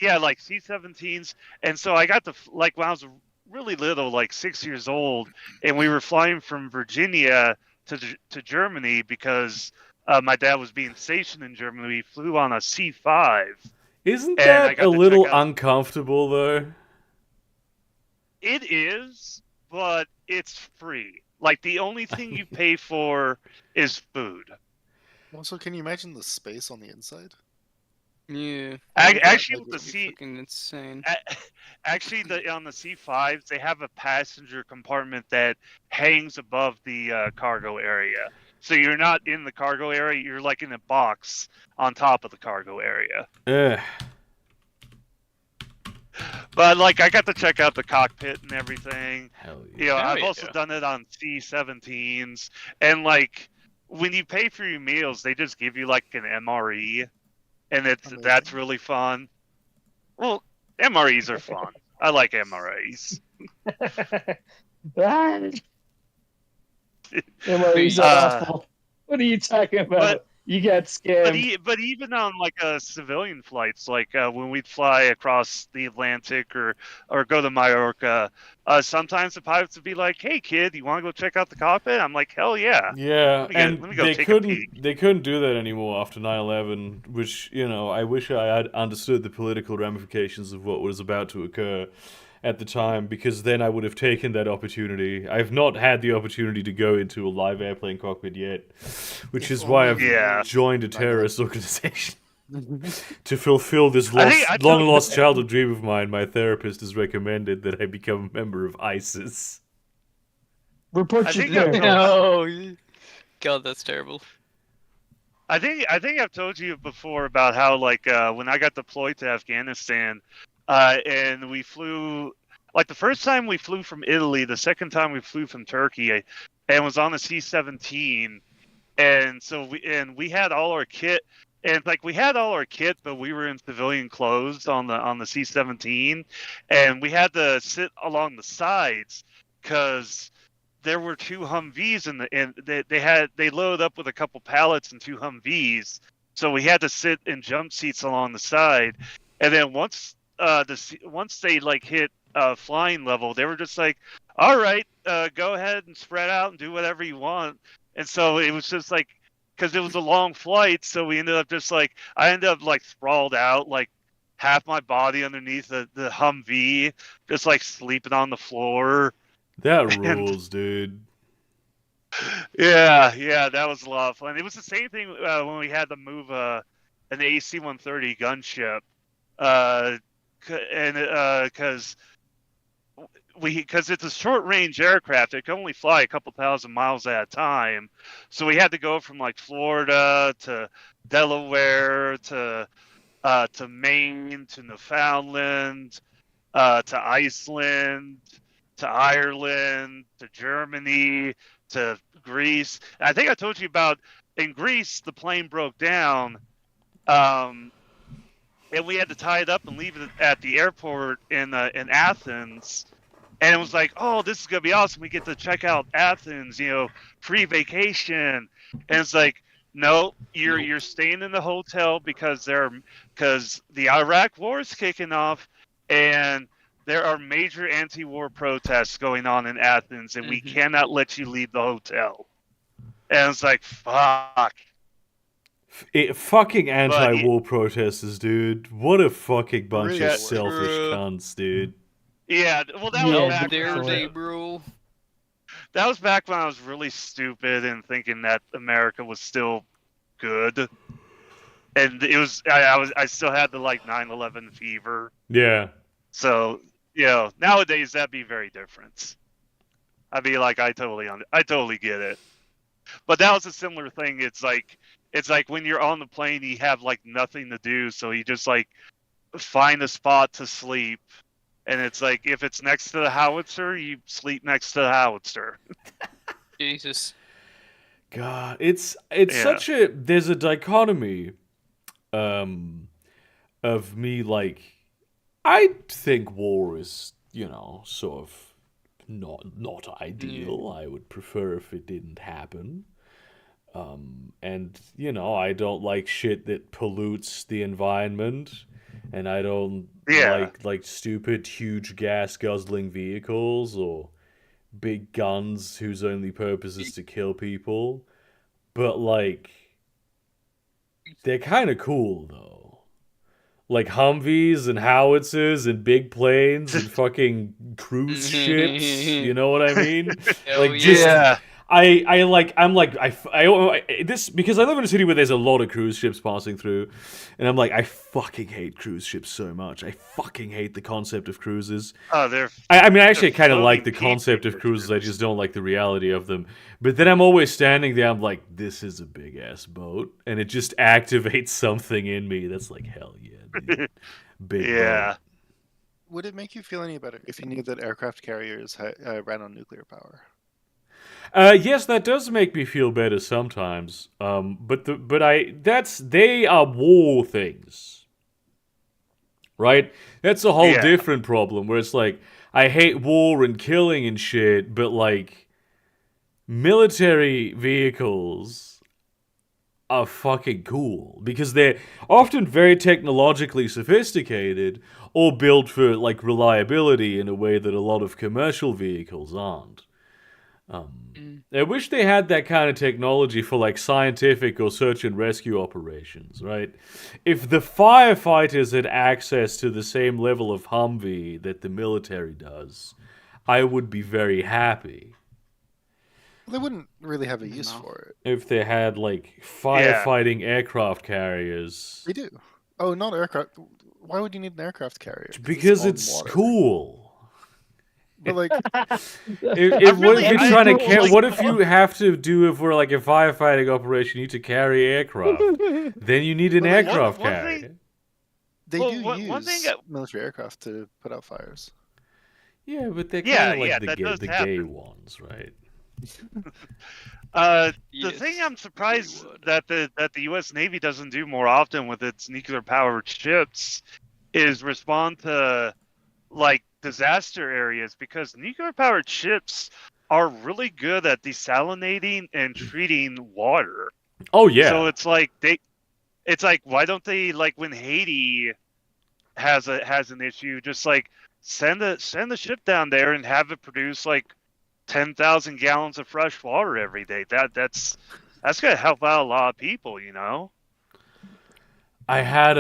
S3: Yeah, like C-17s. And so I got when I was really little, like 6 years old, and we were flying from Virginia to Germany because my dad was being stationed in Germany. We flew on a C-5.
S1: Isn't that a little uncomfortable, though?
S3: It is, but it's free. Like, the only thing you pay for is food.
S4: Also, can you imagine the space on the inside?
S2: Yeah.
S3: Actually, the
S2: fucking insane.
S3: Actually, on the C5s, they have a passenger compartment that hangs above the cargo area. So you're not in the cargo area; you're like in a box on top of the cargo area. But like, I got to check out the cockpit and everything.
S1: Hell yeah.
S3: You know, I've also done it on C-17s, and like, when you pay for your meals, they just give you like an MRE, and that's really fun. Well, MREs are fun. I like MREs.
S5: MREs are awful. What are you talking about? You got scammed.
S3: But even on like civilian flights, like when we'd fly across the Atlantic or go to Mallorca, sometimes the pilots would be like, "Hey kid, you want to go check out the cockpit?" I'm like, "Hell yeah!"
S1: Yeah,
S3: let me go take a peek.
S1: They couldn't do that anymore after 9/11, which, you know, I wish I had understood the political ramifications of what was about to occur at the time, because then I would have taken that opportunity. I've not had the opportunity to go into a live airplane cockpit yet, which is why I've joined a terrorist organization. To fulfill this long lost childhood dream of mine, my therapist has recommended that I become a member of ISIS.
S5: Report you there.
S2: No. God, that's terrible.
S3: I think I've told you before about how, like, when I got deployed to Afghanistan, and we flew, like, the first time we flew from Italy, the second time we flew from Turkey, and was on a C-17, and so we had all our kit, and like, we had all our kit, but we were in civilian clothes on the C-17, and we had to sit along the sides because there were 2 Humvees and they loaded up with a couple pallets and 2 Humvees, so we had to sit in jump seats along the side. And then once once they like hit flying level, they were just like, all right, go ahead and spread out and do whatever you want. And so it was just like, because it was a long flight, so we ended up just like, I ended up like sprawled out, like half my body underneath the Humvee, just like sleeping on the floor.
S1: That
S3: And
S1: rules, dude.
S3: yeah, that was a lot of fun. It was the same thing when we had to move an AC-130 gunship, because it's a short-range aircraft, it can only fly a couple thousand miles at a time. So we had to go from like Florida to Delaware to Maine to Newfoundland to Iceland to Ireland to Germany to Greece. And I think I told you about in Greece the plane broke down, and we had to tie it up and leave it at the airport in Athens. And it was like, oh, this is gonna be awesome. We get to check out Athens, pre-vacation. And it's like, no, you're staying in the hotel because the Iraq War is kicking off, and there are major anti-war protests going on in Athens, and we cannot let you leave the hotel. And it's like, fuck.
S1: Fucking anti-war protesters, dude. What a fucking bunch
S4: Really
S1: of
S4: got
S1: selfish
S2: screwed.
S1: cunts, dude.
S3: Yeah, well, that
S5: Yeah,
S3: was back.
S2: Their
S5: definitely.
S2: day, bro.
S3: That was back when I was really stupid and thinking that America was still good, and it was. I still had the like 9/11 fever.
S1: Yeah.
S3: So nowadays that'd be very different. I'd be like, I totally get it. But that was a similar thing. It's like when you're on the plane, you have like nothing to do, so you just like find a spot to sleep. And it's like, if it's next to the howitzer, you sleep next to the howitzer.
S2: Jesus.
S1: God, it's
S3: Yeah.
S1: such a there's a dichotomy of me like I think war is, sort of not ideal. I would prefer if it didn't happen. And I don't like shit that pollutes the environment, and I don't
S3: Yeah.
S1: like stupid huge gas guzzling vehicles or big guns whose only purpose is to kill people. But like they're kind of cool though. Like Humvees and howitzers and big planes and fucking cruise ships. You know what I mean?
S2: Hell
S1: Like just
S3: Yeah.
S1: this because I live in a city where there's a lot of cruise ships passing through, and I'm like, I fucking hate cruise ships so much. I fucking hate the concept of cruises.
S3: Oh, they're.
S1: I mean, actually, I
S3: They're
S1: kind of like the
S3: floating
S1: concept of
S3: peacocks.
S1: cruises. I just don't like the reality of them. But then I'm always standing there. I'm like, this is a big ass boat, and it just activates something in me that's like, hell yeah, dude. Big
S3: Yeah.
S4: Would it make you feel any better if you knew that aircraft carriers ran on nuclear power?
S1: Yes, that does make me feel better sometimes. They are war things, right? That's a whole
S3: Yeah.
S1: different problem where it's like I hate war and killing and shit, but like military vehicles are fucking cool because they're often very technologically sophisticated or built for like reliability in a way that a lot of commercial vehicles aren't. I wish they had that kind of technology for like scientific or search and rescue operations, right? If the firefighters had access to the same level of Humvee that the military does, I would be very happy.
S4: They wouldn't really have a use
S2: No.
S4: for it.
S1: If they had like firefighting aircraft carriers.
S4: They do. Oh, not aircraft. Why would you need an aircraft carrier?
S1: Because
S4: on
S1: it's
S4: water.
S1: cool.
S4: But like,
S1: What if you're trying to
S3: like-
S1: what if you have to do if we're like a firefighting operation, you need to carry aircraft? Then you need an
S4: Well, like,
S1: aircraft
S3: one
S1: carrier.
S3: thing-
S4: they
S3: Well,
S4: do
S3: one thing
S4: use
S3: that-
S4: military aircraft to put out fires.
S1: Yeah, but they're
S3: Yeah,
S1: kind of like
S3: yeah,
S1: the
S3: that does
S1: gay
S3: happen.
S1: ones, right?
S3: The
S2: Yes,
S3: thing I'm surprised
S2: they would.
S3: that the U.S. Navy doesn't do more often with its nuclear-powered ships is respond to like disaster areas, because nuclear-powered ships are really good at desalinating and treating water.
S1: Oh yeah.
S3: So it's like why don't they, like when Haiti has an issue, just like send a ship down there and have it produce like 10,000 gallons of fresh water every day. That's gonna help out a lot of people, you know.
S1: I had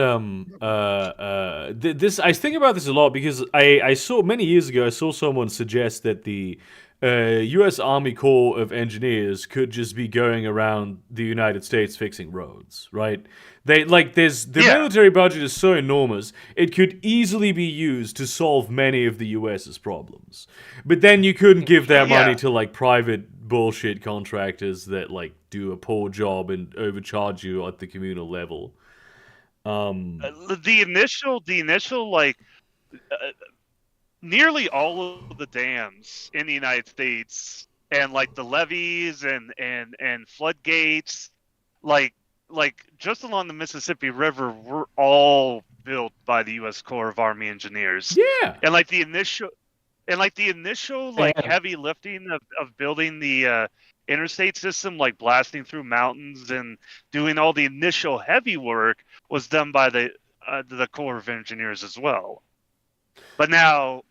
S1: this. I think about this a lot because I saw many years ago. I saw someone suggest that the U.S. Army Corps of Engineers could just be going around the United States fixing roads. Right? They like there's the
S3: Yeah.
S1: military budget is so enormous it could easily be used to solve many of the U.S.'s problems. But then you couldn't give that money
S3: Yeah.
S1: to like private bullshit contractors that like do a poor job and overcharge you at the communal level.
S3: The initial like nearly all of the dams in the United States and like the levees and floodgates, like just along the Mississippi River, were all built by the U.S. Corps of Army Engineers.
S1: Yeah.
S3: And like the initial like
S5: Damn.
S3: heavy lifting of building the interstate system, like blasting through mountains and doing all the initial heavy work, was done by the Corps of Engineers as well. But now,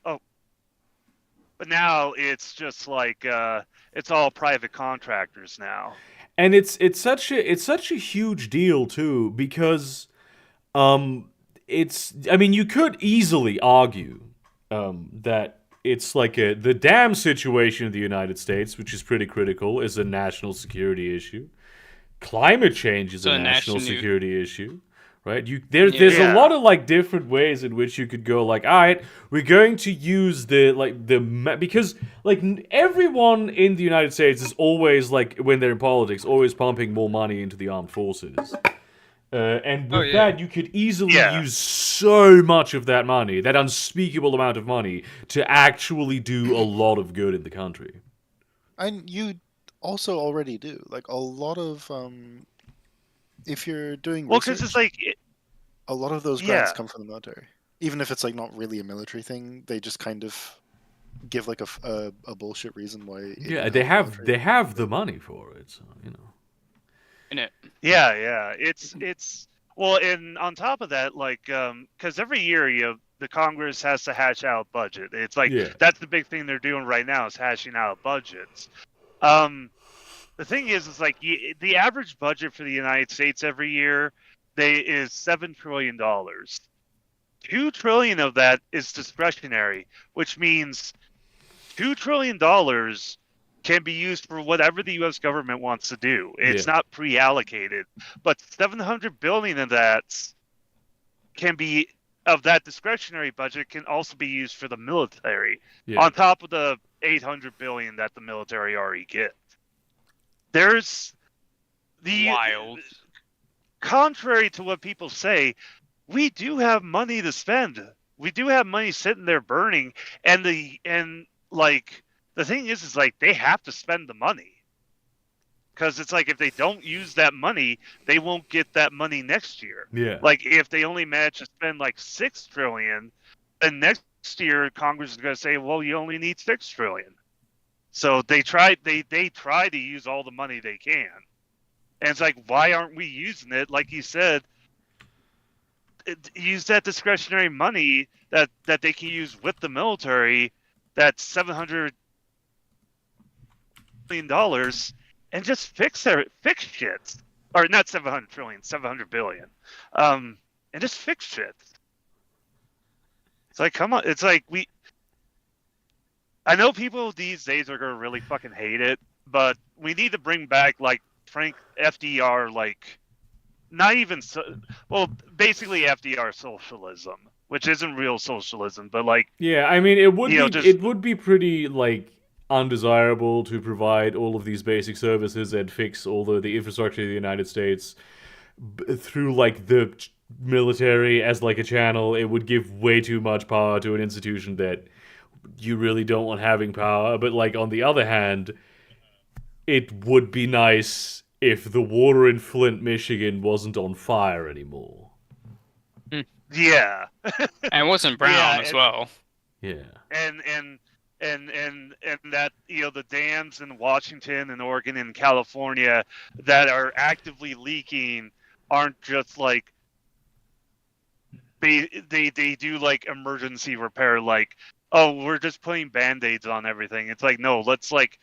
S3: it's just like it's all private contractors now.
S1: And it's such a huge deal too because it's I mean you could easily argue that it's like the dam situation in the United States, which is pretty critical, is a national security issue. Climate change is
S2: So
S1: a
S2: a
S1: national
S2: national-
S1: security issue, right? There's a
S3: Yeah.
S1: lot of like different ways in which you could go like, all right, we're going to use because like everyone in the United States is always like when they're in politics, always pumping more money into the armed forces. And with that, you could easily
S3: Yeah.
S1: use so much of that money, that unspeakable amount of money, to actually do a lot of good in the country.
S4: And you also already do. Like a lot of if you're doing
S3: Well,
S4: research,
S3: because it's like
S4: a lot of those grants
S3: Yeah.
S4: come from the military. Even if it's like not really a military thing, they just kind of give like a bullshit reason why. it
S1: Yeah,
S4: would
S1: they
S4: help
S1: have
S4: military.
S1: they have the money for it, so you know.
S3: Yeah. It's well, and on top of that, like, because every year, the Congress has to hash out budget. It's like
S1: Yeah.
S3: that's the big thing they're doing right now is hashing out budgets. The thing is like the average budget for the United States every year is $7 trillion. $2 trillion of that is discretionary, which means $2 trillion can be used for whatever the U.S. government wants to do. It's not pre-allocated, but 700 billion of that that discretionary budget can also be used for the military, on top of the 800 billion that the military already gets. There's
S2: Wild.
S3: Contrary to what people say, we do have money to spend. We do have money sitting there burning, and the thing is like they have to spend the money, because it's like if they don't use that money, they won't get that money next year.
S1: Yeah.
S3: Like if they only manage to spend like 6 trillion, then next year Congress is going to say, well, you only need 6 trillion. So they try to use all the money they can, and it's like, why aren't we using it? Like you said, use that discretionary money that they can use with the military. That's $700 billion, and just fix shit, or not 700 trillion, 700 billion, and just fix shit. It's like, come on, it's like I know people these days are gonna really fucking hate it, but we need to bring back like Frank FDR, like not even basically FDR socialism, which isn't real socialism, but like
S1: I mean, it would be
S3: just
S1: it would be pretty like undesirable to provide all of these basic services and fix all the infrastructure of the United States through like the military as like a channel. It would give way too much power to an institution that you really don't want having power. But like on the other hand, it would be nice if the water in Flint, Michigan wasn't on fire anymore.
S3: yeah.
S2: And it wasn't brown as well.
S1: Yeah.
S3: and that the dams in Washington and Oregon and California that are actively leaking aren't just like they do like emergency repair, like, oh, we're just putting band-aids on everything. It's like, no, let's like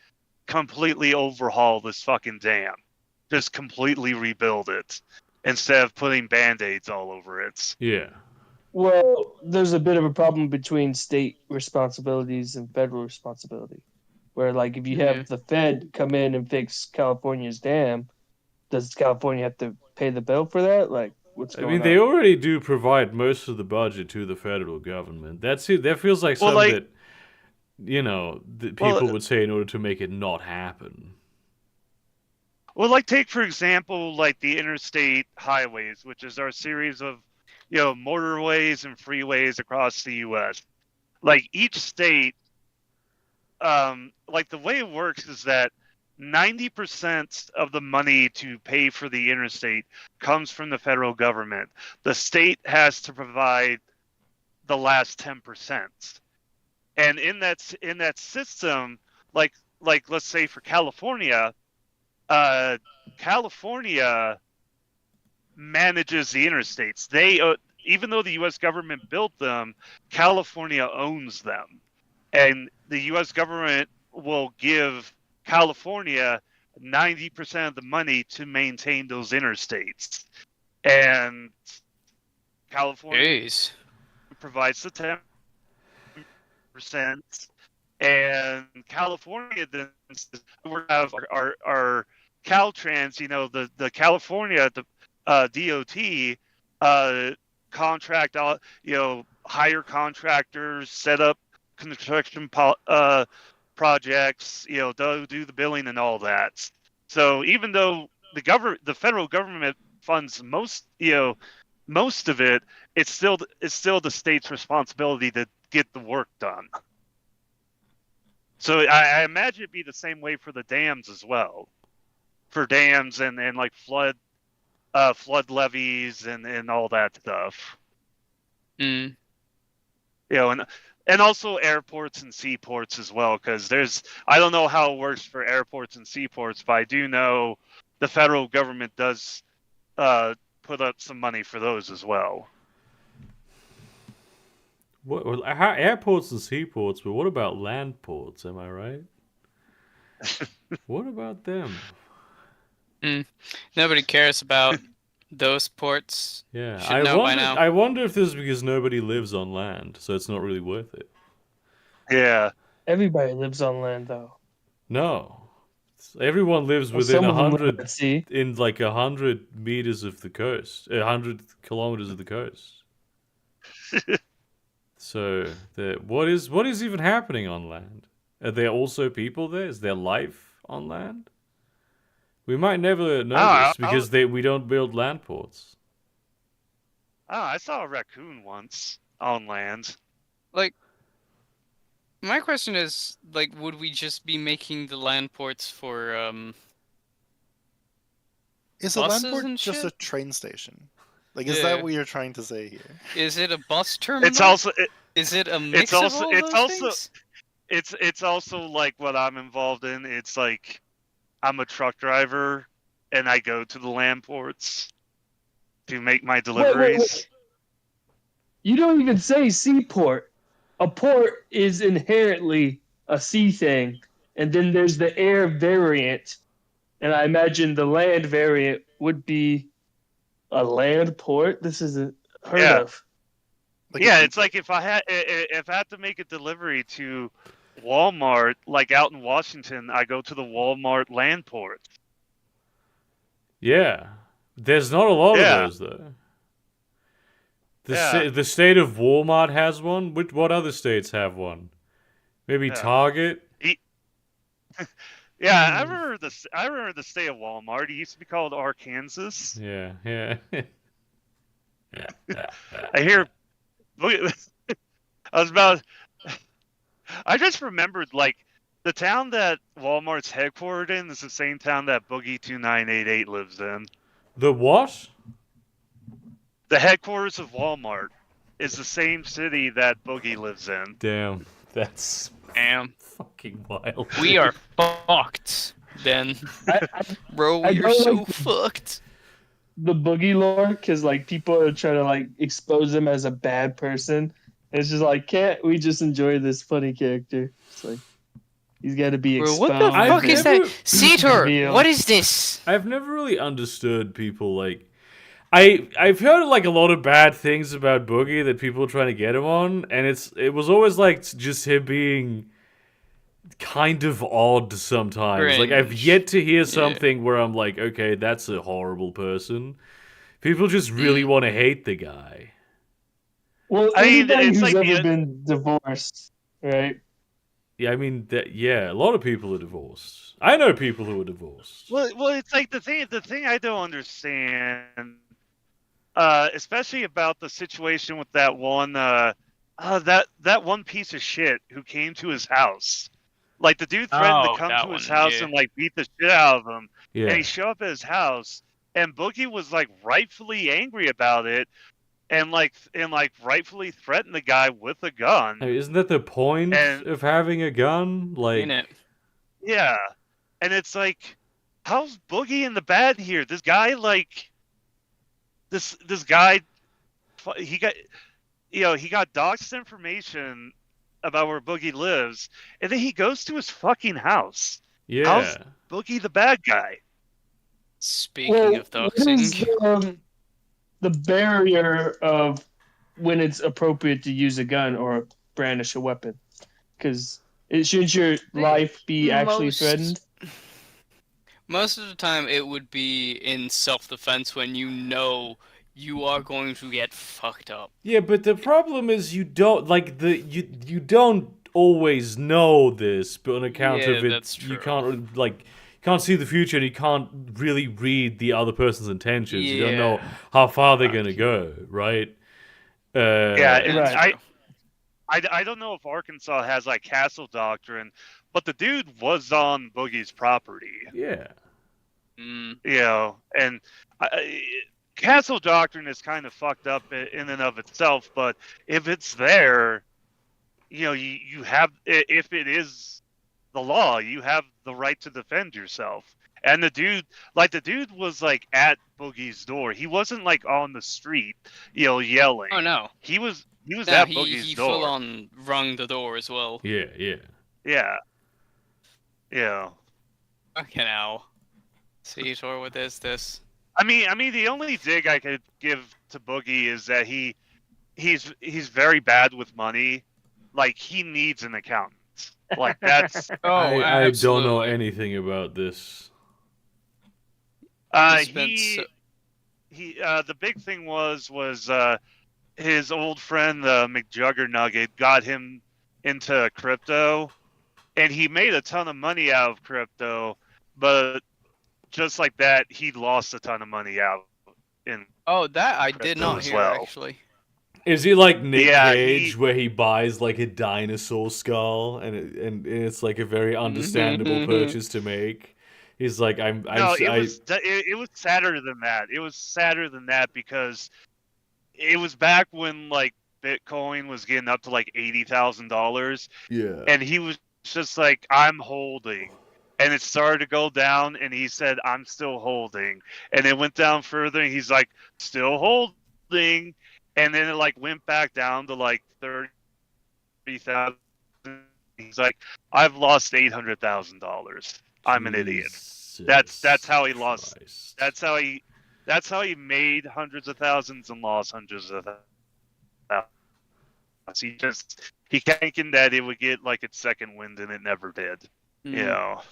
S3: completely overhaul this fucking dam. Just completely rebuild it instead of putting band-aids all over it.
S1: Yeah.
S5: Well, there's a bit of a problem between state responsibilities and federal responsibility. Where, like, if you
S2: Yeah.
S5: have the Fed come in and fix California's dam, does California have to pay the bill for that? Like, what's
S1: I
S5: going
S1: mean,
S5: on?
S1: they already do provide most of the budget to the federal government. That's it. That feels like
S3: Well,
S1: something
S3: like-
S1: that, you know, that
S3: Well,
S1: people would say in order to make it not happen.
S3: Well, like take for example, like the interstate highways, which is our series of, motorways and freeways across the U.S. Like each state, like the way it works is that 90% of the money to pay for the interstate comes from the federal government. The state has to provide the last 10%. And in that system, like let's say for California, California manages the interstates. They even though the U.S. government built them, California owns them, and the U.S. government will give California 90% of the money to maintain those interstates, and California
S2: Jeez.
S3: provides the 10%, and California then we have our Caltrans, the California DOT contract, hire contractors, set up construction projects, do the billing and all that. So even though the federal government funds most of it, it's still the state's responsibility to get the work done. So I imagine it'd be the same way for the dams as well, for dams and like flood levees and all that stuff.
S2: Mm.
S3: And also airports and seaports as well, because I don't know how it works for airports and seaports, but I do know the federal government does put up some money for those as well.
S1: Well, airports and seaports, but what about land ports? Am I right? What about them?
S2: Nobody cares about those ports.
S1: Yeah,
S2: Should know by now.
S1: I wonder if this is because nobody lives on land, so it's not really worth it.
S3: Yeah.
S5: Everybody lives on land, though.
S1: No, everyone lives
S5: Well,
S1: within
S5: some of them live
S1: 100
S5: at sea.
S1: in like 100 meters of the coast, 100 kilometers of the coast. So what is even happening on land? Are there also people there? Is there life on land? We might never know this because we don't build land ports.
S3: Oh, I saw a raccoon once on land.
S2: Like, my question is, like, would we just be making the land ports for
S4: Is a
S2: buses
S4: land port
S2: and
S4: just a
S2: shit?
S4: train station? Like, is
S2: Yeah.
S4: that what you're trying to say here?
S2: Is it a bus terminal?
S3: It's also
S2: Is it a mix
S3: also-
S2: of all
S3: it's
S2: those
S3: also-
S2: things?
S3: it's also like what I'm involved in. It's like I'm a truck driver and I go to the land ports to make my deliveries.
S5: Wait. You don't even say seaport. A port is inherently a sea thing, and then there's the air variant, and I imagine the land variant would be a land port. This isn't heard
S3: Yeah.
S5: of.
S4: Like,
S3: Yeah, it's like if I had to make a delivery to Walmart, like out in Washington, I go to the Walmart land port.
S1: Yeah, there's not a lot
S3: Yeah.
S1: of those though.
S3: Yeah.
S1: The state of Walmart has one. What other states have one? Maybe
S3: Yeah.
S1: Target.
S3: Yeah, I remember the state of Walmart. It used to be called Arkansas.
S1: Yeah.
S3: I hear. I just remembered, like, the town that Walmart's headquartered in is the same town that Boogie 2988 lives in.
S1: The what?
S3: The headquarters of Walmart is the same city that Boogie lives in.
S1: Damn, that's
S2: Damn.
S1: fucking wild.
S2: We are fucked, then.
S5: I
S2: Bro,
S5: I
S2: we are
S5: don't
S2: so
S5: like-
S2: fucked.
S5: the Boogie lore because like people are trying to like expose him as a bad person. It's just like, can't we just enjoy this funny character? It's like he's got to be
S2: Bro,
S5: exposed.
S2: what the
S1: I've
S2: fuck is that?
S1: never-
S2: Cetor,
S5: revealed.
S2: what is this?
S1: I've never really understood people like. I've heard like a lot of bad things about Boogie that people are trying to get him on, and it was always like just him being kind of odd sometimes. Like I've
S2: Cringe.
S1: yet to hear something where I'm like, okay, that's a horrible person. People just really want to hate the guy.
S5: Well,
S3: I mean,
S5: anybody
S3: it's
S5: who's
S3: like
S5: ever been divorced, right?
S1: Yeah, I mean that. Yeah, a lot of people are divorced. I know people who are divorced.
S3: Well, it's like the thing I don't understand, especially about the situation with that one, that one piece of shit who came to his house. Like the dude threatened
S2: Oh,
S3: to come
S2: that
S3: to his
S2: one,
S3: house
S2: yeah.
S3: and like beat the shit out of him, and
S1: Yeah,
S3: he showed up at his house, and Boogie was like rightfully angry about it, and rightfully threatened the guy with a gun.
S1: I mean, isn't that the point
S3: And-
S1: of having a gun? Like,
S2: In it.
S3: Yeah, and it's like, how's Boogie in the bad here? This guy like, this guy, he got, he got doxed information about where Boogie lives, and then he goes to his fucking house.
S1: yeah.
S3: How's Boogie the bad guy?
S2: Speaking of
S5: what is
S2: doxing,
S5: the barrier of when it's appropriate to use a gun or brandish a weapon? Because shouldn't your life be actually
S2: most-
S5: threatened?
S2: most of the time it would be in self-defense when you know you are going to get fucked up.
S1: Yeah, but the problem is you don't you don't always know this, but on account
S2: Yeah,
S1: of it,
S2: that's
S1: you
S2: true.
S1: can't see the future, and you can't really read the other person's intentions. You don't know
S2: Yeah.
S1: how far they're gonna go, right?
S3: Yeah,
S2: That's
S5: Right.
S2: true.
S3: I don't know if Arkansas has like castle doctrine, but the dude was on Boogie's property.
S1: yeah.
S3: And castle doctrine is kind of fucked up in and of itself, but if it's there, you have, if it is the law, you have the right to defend yourself. And the dude was like at Boogie's door. He wasn't like on the street, yelling.
S2: Oh no.
S3: He was
S2: No,
S3: at
S2: he
S3: Boogie's
S2: full
S3: door.
S2: on rung the door as well.
S1: Yeah, yeah.
S3: Yeah. Yeah.
S2: Fucking hell. Cetor, what is this?
S3: I mean, the only dig I could give to Boogie is that he's very bad with money. Like he needs an accountant. Like that's
S2: Oh,
S1: I don't know
S2: absolutely.
S1: anything about this.
S2: He spent so-
S3: the big thing was his old friend McJuggerNugget got him into crypto, and he made a ton of money out of crypto, but just like that, he lost a ton of money out in.
S2: Oh, that I did
S3: Crypto
S2: not
S3: as
S2: hear
S3: well.
S2: actually.
S1: Is he like Nick
S3: Yeah,
S1: Cage, where he buys like a dinosaur skull, and it's like a very understandable purchase to make? He's like,
S3: No, it was sadder than that. It was sadder than that because it was back when like Bitcoin was getting up to like $80,000,
S1: yeah.
S3: and he was just like, I'm holding. And it started to go down, and he said, I'm still holding. And it went down further, and he's like, still holding. And then it like went back down to like 30,000. He's like, I've lost $800,000. I'm an idiot. That's how he lost.
S1: Christ.
S3: That's how he made hundreds of thousands and lost hundreds of thousands. He kept thinking that it would get like its second wind, and it never did.
S2: Mm.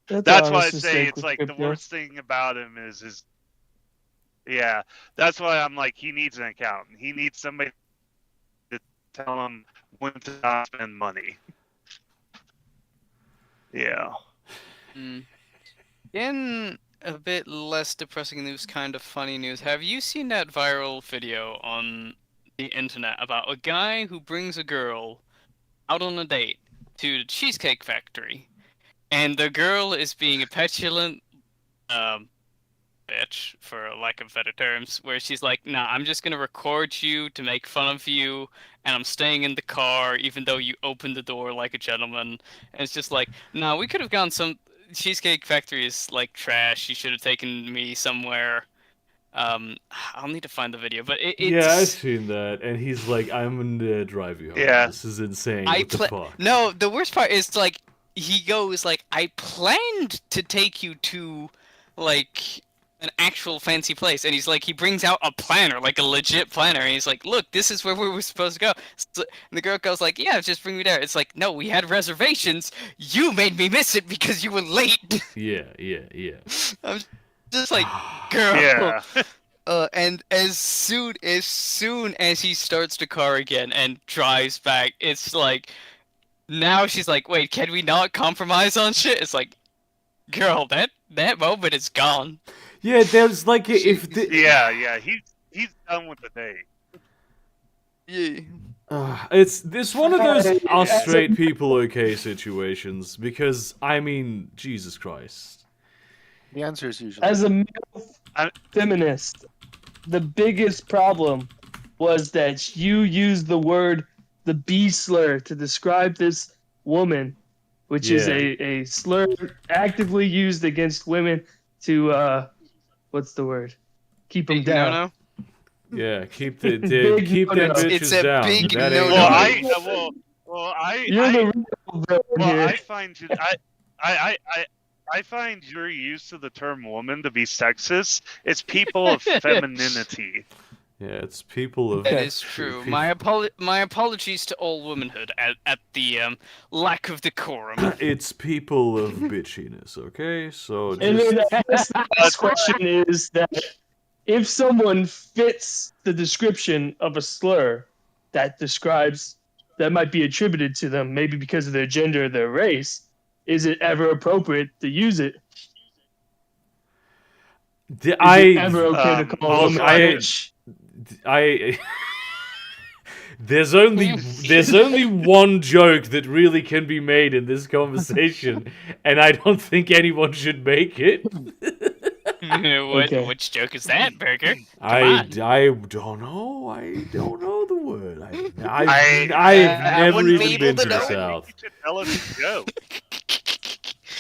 S3: That's
S5: a
S3: why I
S5: honest
S3: say
S5: mistake
S3: it's
S5: with
S3: like the
S5: crypto.
S3: worst thing about him is his. Yeah, that's why I'm like, he needs an accountant. He needs somebody to tell him when to not spend money. Yeah.
S2: Mm. In a bit less depressing news, kind of funny news. Have you seen that viral video on the internet about a guy who brings a girl out on a date to the Cheesecake Factory, and the girl is being a petulant bitch, for lack of better terms, where she's like, nah, I'm just gonna record you to make fun of you, and I'm staying in the car even though you opened the door like a gentleman. And it's just like, nah, we could have gone Cheesecake Factory is like trash. You should have taken me somewhere. I'll need to find the video, but
S1: Yeah, I've
S2: it's.
S1: seen that, and he's like, "I'm gonna drive you home.
S3: Yeah.
S1: This is insane.
S2: I
S1: What the fuck?"
S2: No, the worst part is like he goes like, I planned to take you to like an actual fancy place, and he's like, he brings out a planner, like a legit planner, and he's like, look, this is where we were supposed to go. So, and the girl goes like, yeah, just bring me there. It's like, no, we had reservations. You made me miss it because you were late.
S1: Yeah.
S2: I'm just like, girl.
S3: Yeah.
S2: And as soon as he starts the car again and drives back, it's like, now she's like, wait, can we not compromise on shit? It's like, girl, that moment is gone.
S1: Yeah, there's like if the,
S3: Yeah. He's done with the day.
S2: Yeah.
S1: it's this one of those are straight people okay situations because I mean Jesus Christ.
S4: The answer is usually
S5: As a male
S3: I-
S5: feminist, the biggest problem was that you used the B slur to describe this woman, which is
S1: Yeah.
S5: a slur actively used against women to what's the word? Keep them down.
S2: No.
S1: Yeah, keep the
S5: Big
S1: keep them
S5: no-no.
S1: bitches
S2: It's a
S1: down.
S2: big
S1: That ain't
S2: no-no.
S1: right.
S5: You're the real villain here.
S3: I find I find your use of the term woman to be sexist. It's people of femininity.
S1: Yeah, it's people of.
S2: That is true. My apologies to all womanhood at the lack of decorum.
S1: It's people of bitchiness. Okay, so
S5: And
S1: just
S5: then the next question is that if someone fits the description of a slur that might be attributed to them, maybe because of their gender or their race, is it ever appropriate to use it? Is it ever okay to call a woman a bitch?
S1: there's only one joke that really can be made in this conversation, and I don't think anyone should make it.
S5: Okay.
S2: Which joke is that, Burger?
S1: I
S2: on.
S1: don't know. I don't know the word. I've never
S2: wouldn't be
S1: even
S2: able
S1: been
S2: to
S1: to the
S2: know.
S1: South.
S3: You should tell us to go.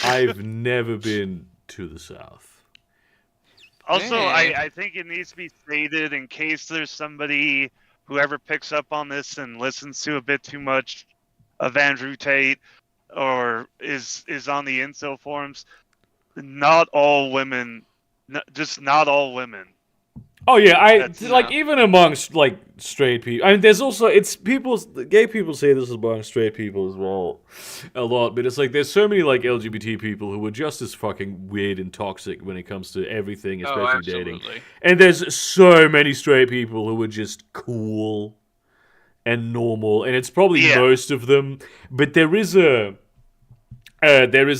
S1: I've never been to the South.
S3: Also,
S2: Hey.
S3: I think it needs to be stated in case there's somebody who ever picks up on this and listens to a bit too much of Andrew Tate or is on the incel forums. Not all women, just not all women.
S1: Oh yeah,
S3: That's
S1: like
S2: not-
S1: even amongst like straight people. I mean, there's also gay people say this among straight people as well, a lot. But it's like there's so many like LGBT people who are just as fucking weird and toxic when it comes to everything, especially dating. And there's so many straight people who are just cool and normal, and it's probably
S3: Yeah.
S1: most of them. But there is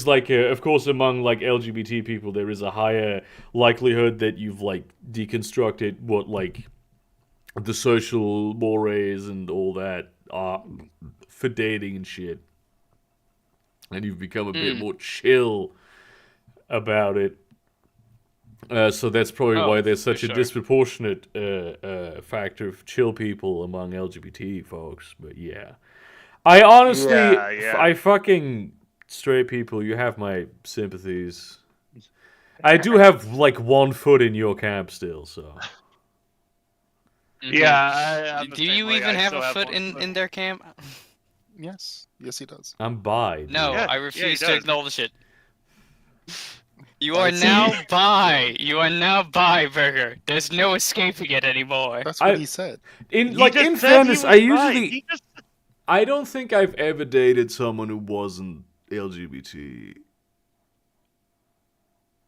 S1: like, of course, among like LGBT people, there is a higher likelihood that you've like deconstructed what like the social mores and all that are for dating and shit, and you've become a bit more chill about it. So that's probably why there's such
S2: for
S1: a
S2: sure.
S1: disproportionate factor of chill people among LGBT folks. But yeah, I honestly,
S3: Yeah.
S1: I fucking straight people, you have my sympathies. I do have like 1 foot in your camp still, so.
S3: Yeah, I'm the
S2: Do
S3: same
S2: you
S3: way.
S2: even
S3: I
S2: have
S3: still
S2: a
S3: have
S2: foot
S3: one
S2: in
S3: foot.
S2: their camp?
S4: yes, he does.
S1: I'm bi.
S2: No,
S3: Yeah,
S2: I
S3: yeah, he
S2: refuse to
S3: does.
S2: acknowledge it. You are
S4: That's-
S2: now bi. You are now bi, Burger. There's no escaping it anymore.
S4: That's what
S1: I-
S4: he said.
S1: In
S3: He
S1: like
S3: just
S1: in
S3: said he
S1: fairness,
S3: was
S1: I
S3: bi.
S1: usually
S3: He just
S1: I don't think I've ever dated someone who wasn't LGBT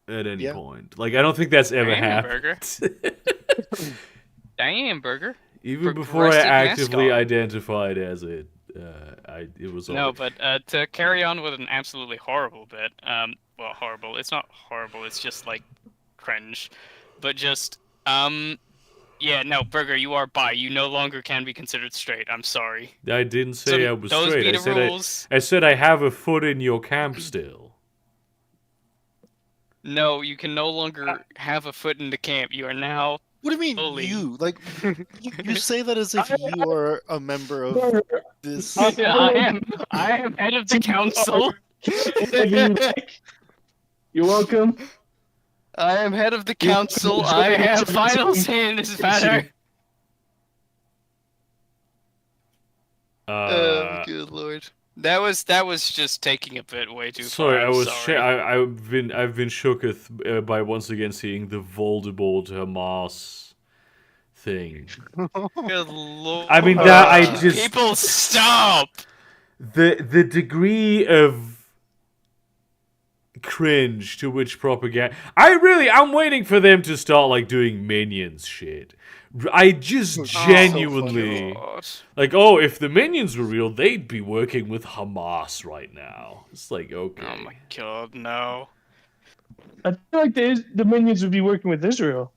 S1: at any
S4: Yeah.
S1: point. Like I don't think that's ever
S2: Damn,
S1: happened.
S2: Burger. Damn, Burger.
S1: Even before I
S2: Progressive
S1: actively
S2: mascot.
S1: identified as it, it was
S2: No,
S1: always-
S2: but to carry on with an absolutely horrible bit. Well, horrible. It's not horrible. It's just like cringe. But just yeah, no, Burger, you are bi. You no longer can be considered straight. I'm sorry.
S1: I didn't say I was
S2: those
S1: straight.
S2: be
S1: I
S2: the
S1: said
S2: rules.
S1: I said I have a foot in your camp still.
S2: No, you can no longer have a foot in the camp. You are now.
S4: What do you mean
S2: Fully.
S4: you? Like you say that as if you are a member of this.
S2: I am head of the council.
S5: You're welcome.
S2: I am head of the
S5: You're
S2: council.
S5: welcome.
S2: I have
S5: Join
S2: final
S5: the
S2: say in this
S5: team.
S2: matter.
S1: Uh,
S2: Good lord. That was just taking a bit way too
S1: sorry,
S2: far.
S1: I
S2: I'm
S1: was
S2: sorry.
S1: I've been shook by once again seeing the Voldemort Hamas thing.
S2: Good lord.
S1: I mean, that I
S4: Uh,
S1: just
S2: People stop.
S1: the degree of cringe to which propaganda. I'm waiting for them to start like doing minions shit. I just
S4: Oh,
S1: genuinely
S2: God.
S1: like, oh, if the minions were real, they'd be working with Hamas right now. It's like, okay.
S2: Oh my god, no.
S5: I feel like the minions would be working with Israel.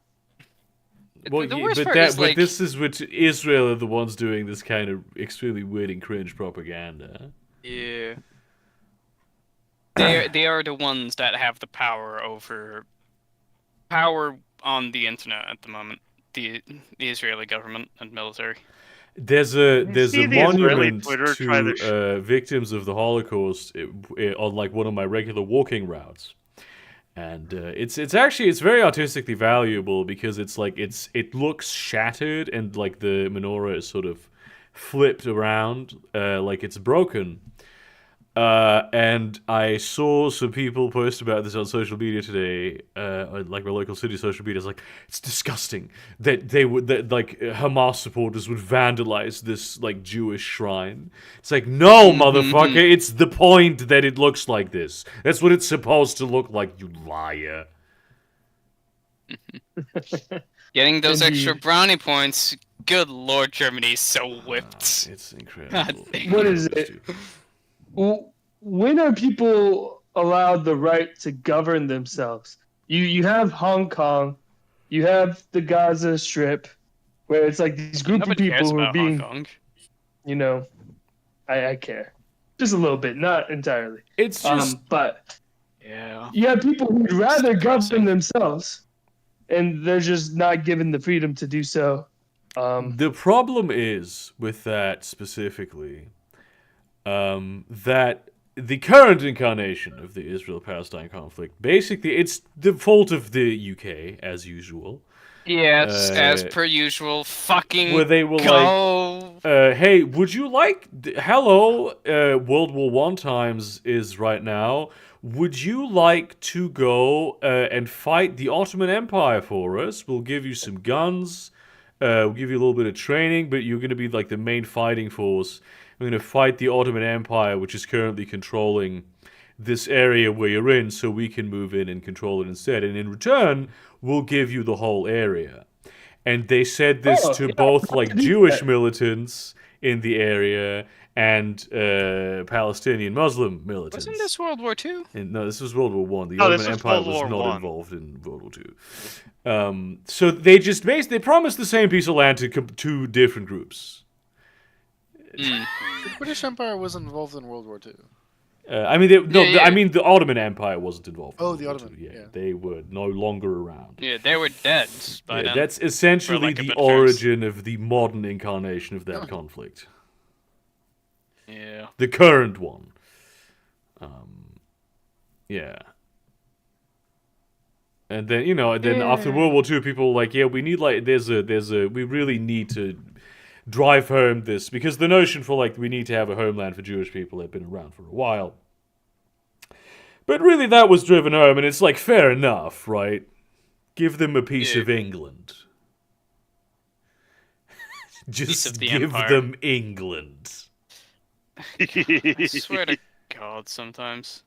S1: Well,
S2: The
S1: yeah,
S2: worst
S1: but
S2: part
S1: that
S2: is,
S1: but
S2: like-
S1: this is what Israel are the ones doing this kind of extremely weird and cringe propaganda.
S2: Yeah. They are the ones that have the power on the internet at the moment. The Israeli government and military.
S1: There's
S3: see
S1: a
S3: the Israeli
S1: monument
S3: Twitter try
S1: to
S3: to
S1: victims of the Holocaust on like one of my regular walking routes, and it's actually very artistically valuable because it looks shattered and like the menorah is sort of flipped around like it's broken. And I saw some people post about this on social media today, on, like my local city social media. It's like, it's disgusting that Hamas supporters would vandalize this like Jewish shrine. It's like, no, motherfucker, it's the point that it looks like this. That's what it's supposed to look like, you liar.
S2: Getting those
S5: Indeed.
S2: extra brownie points. Good lord, Germany's so whipped.
S1: It's
S2: God
S1: incredible.
S2: damn.
S5: What is it? When are people allowed the right to govern themselves? You have Hong Kong, you have the Gaza Strip, where it's like these group of
S2: Nobody cares
S5: people who are
S2: about Hong
S5: being,
S2: Kong.
S5: you know, I care. Just a little bit, not entirely.
S1: It's just
S5: But
S2: Yeah.
S5: you have people who'd rather
S2: depressing.
S5: govern themselves, and they're just not given the freedom to do so.
S1: the problem is with that specifically, that the current incarnation of the Israel-Palestine conflict, basically, it's the fault of the UK, as usual.
S2: Yes, as
S1: Uh,
S2: per usual. Fucking
S1: where they were
S2: go.
S1: hey, would you like... hello, World War One times is right now. Would you like to go and fight the Ottoman Empire for us? We'll give you some guns. We'll give you a little bit of training, but you're going to be like the main fighting force. We're going to fight the Ottoman Empire, which is currently controlling this area where you're in, so we can move in and control it instead. And in return, we'll give you the whole area. And they said this
S5: Oh,
S1: to
S5: yeah,
S1: both like
S5: I do
S1: Jewish
S5: that.
S1: militants in the area and Palestinian Muslim militants.
S2: Wasn't this World War II?
S1: And, no, this was World War One. The
S3: No, this
S1: Ottoman
S3: was
S1: Empire
S3: World
S1: was
S3: War
S1: not
S3: One.
S1: involved in World War Two. So they just they promised the same piece of land to two different groups.
S2: Mm.
S4: The British Empire was involved in World War II.
S1: I mean,
S2: Yeah.
S1: I mean the Ottoman Empire wasn't involved. in
S4: Oh,
S1: World
S4: the
S1: War
S4: Ottoman,
S1: II. Yeah,
S4: yeah.
S1: they were no longer around.
S2: Yeah, they were dead by
S1: Yeah,
S2: then.
S1: that's essentially
S2: lack of
S1: the
S2: better terms.
S1: origin of the modern incarnation of that conflict.
S2: Yeah.
S1: The current one. Yeah. And then, after World War II, people were like, yeah, we need, like, we really need to drive home this, because the notion for, like, we need to have a homeland for Jewish people had been around for a while. But really, that was driven home, and it's like, fair enough, right? Give them a piece
S2: Yeah.
S1: of England.
S2: Piece
S1: Just
S2: of the
S1: give
S2: empire.
S1: them England.
S2: I swear to God, sometimes.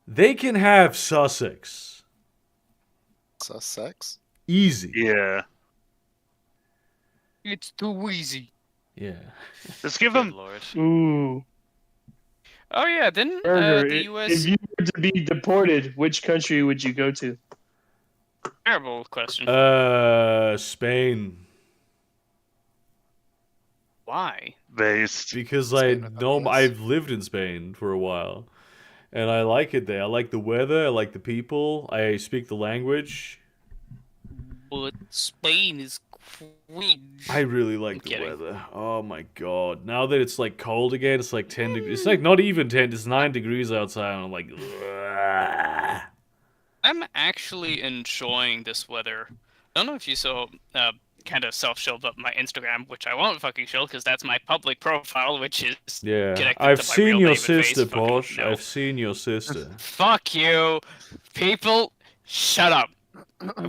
S1: They can have Sussex.
S4: Sussex?
S1: Easy.
S3: Yeah.
S2: It's too easy.
S1: Yeah.
S3: Just give
S2: Good
S3: them.
S2: lord.
S5: Ooh,
S2: Oh yeah, didn't
S5: Burger.
S2: the
S5: If
S2: U.S.
S5: you were to be deported, which country would you go to?
S2: Terrible question.
S1: Spain.
S2: Why?
S3: Based.
S1: Because
S4: Spain with no S.
S1: I've lived in Spain for a while. And I like it there. I like the weather, I like the people, I speak the language.
S2: But Spain is cringe.
S1: I really like
S2: I'm
S1: the
S2: kidding.
S1: weather. Oh my god. Now that it's like cold again, it's like 10 degrees. It's like not even 10, it's 9 degrees outside, and I'm like, ugh.
S2: I'm actually enjoying this weather. I don't know if you saw kind of self-shilled up my Instagram, which I won't fucking shill because that's my public profile, which is
S1: Yeah,
S2: connected
S1: I've
S2: to my
S1: seen
S2: real
S1: your
S2: name and face.
S1: sister,
S2: Fucking
S1: Posh.
S2: no.
S1: I've seen your sister.
S2: Fuck you, people. Shut up.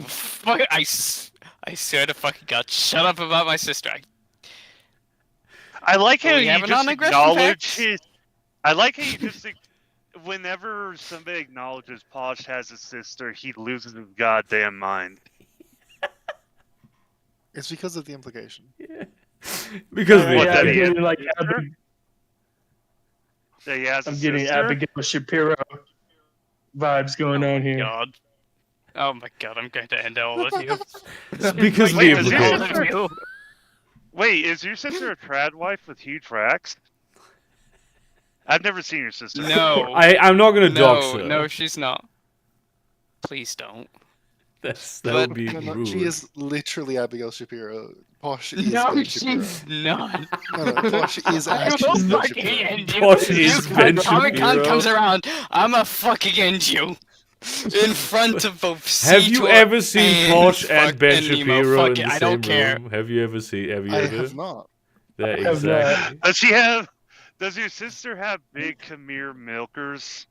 S2: Fuck, I swear to fucking God, shut up about my sister.
S3: I like
S2: Well,
S3: how
S2: we have
S3: you
S2: a
S3: just
S2: non-aggression
S3: acknowledge
S2: pact.
S3: his. I like how you just. Whenever somebody acknowledges Posh has a sister, he loses his goddamn mind.
S4: It's because of the implication.
S1: Because of the
S3: What,
S5: yeah,
S3: that
S5: I'm
S3: he has
S5: getting like
S3: a sister? That he has a
S5: I'm getting
S3: sister?
S5: Abigail Shapiro vibes going on here.
S2: God. Oh my God, I'm going to end all of you.
S1: It's because of
S3: Wait,
S1: the
S3: is your
S2: all
S1: implication.
S2: of you.
S3: Wait, is your sister a trad wife with huge racks? I've never seen your sister.
S2: No.
S1: I'm not gonna dox
S2: No,
S1: her.
S2: no, she's not. Please don't.
S1: That
S2: But-
S1: would be
S4: No,
S1: rude.
S4: she is literally Abigail Shapiro. Posh is
S2: No,
S4: Ben Shapiro.
S2: she's not.
S4: No, Posh is
S2: I will
S4: actually Ben
S2: fucking
S4: Shapiro.
S2: end you.
S1: Posh is Ben
S2: Comic Con
S1: Shapiro.
S2: comes around, I'ma fucking end you. In front of both
S1: Have you
S2: Seator
S1: ever seen
S2: and
S1: Posh and
S2: fuck-
S1: Ben
S2: and Nemo.
S1: Shapiro
S2: Fuck
S1: in
S2: it,
S1: the
S2: I
S1: same
S2: don't care.
S1: room? Have you ever seen? Have you
S4: I
S1: ever?
S4: have not.
S1: That
S5: I have not.
S1: exactly.
S3: Does she have? Does your sister have big Khmer milkers?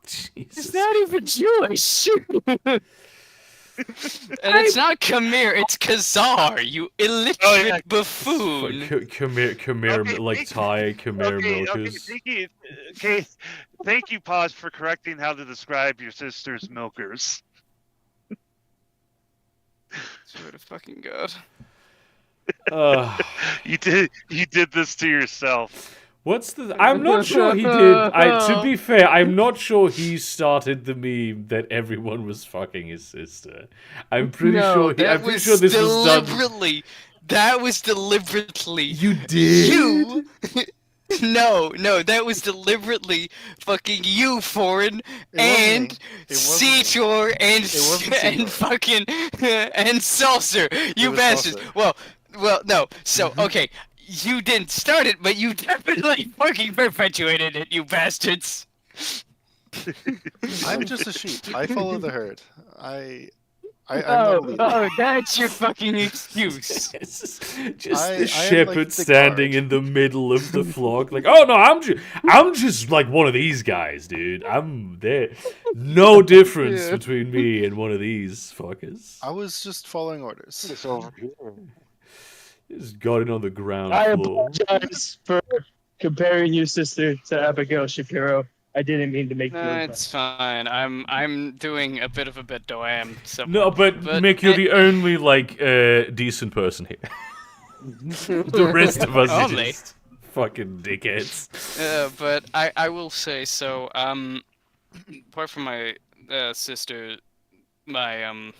S1: Jesus.
S2: It's not even Jewish. And it's not Khmer, it's Khazar, you illiterate
S3: Oh, yeah.
S2: buffoon.
S1: Khmer,
S3: Okay,
S1: like
S3: thank-
S1: Thai Khmer
S3: Okay,
S1: milkers.
S3: thank you. Okay, thank you, Paz, for correcting how to describe your sister's milkers.
S2: Swear to fucking God.
S3: You did this to yourself.
S1: What's the? I'm not sure he did. To be fair, I'm not sure he started the meme that everyone was fucking his sister. I'm pretty sure. I'm pretty sure this was done.
S2: deliberately. That was deliberately.
S1: You did.
S2: You. No, that was deliberately fucking you, foreign,
S4: It wasn't
S2: and
S4: me. It wasn't me.
S2: Seator, and
S4: wasn't
S2: and
S4: Seator.
S2: fucking and Saucer. You
S4: was
S2: bastards.
S4: Saucer.
S2: Well, no. So okay, you didn't start it, but you definitely fucking perpetuated it, you bastards.
S4: I'm just a sheep. I follow the herd. I'm not a leader.
S2: Oh, that's your fucking excuse.
S1: It's just
S4: I
S1: the
S4: am
S1: shepherd
S4: like the
S1: standing
S4: guard.
S1: in the middle of the flock, like, oh no, I'm just like one of these guys, dude. I'm there. No difference
S2: Yeah.
S1: between me and one of these fuckers.
S4: I was just following orders.
S1: Just got it on the ground
S5: I
S1: floor.
S5: apologize for comparing your sister to Abigail Shapiro. I didn't mean to make you.
S2: No,
S5: uncomfortable.
S2: it's fine. I'm doing a bit of a bit doam.
S1: No, but Mick, you're the only like decent person here. The rest of us are
S2: Only.
S1: just fucking dickheads.
S2: But I will say so. Apart from my sister, my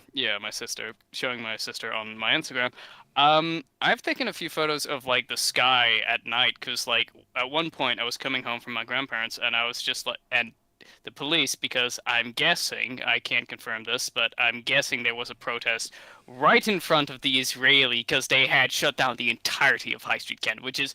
S2: sister, showing my sister on my Instagram. I've taken a few photos of like the sky at night because like at one point I was coming home from my grandparents and I was just like, and the police, because I'm guessing, I can't confirm this, but I'm guessing there was a protest right in front of the Israeli because they had shut down the entirety of High Street Kent, which is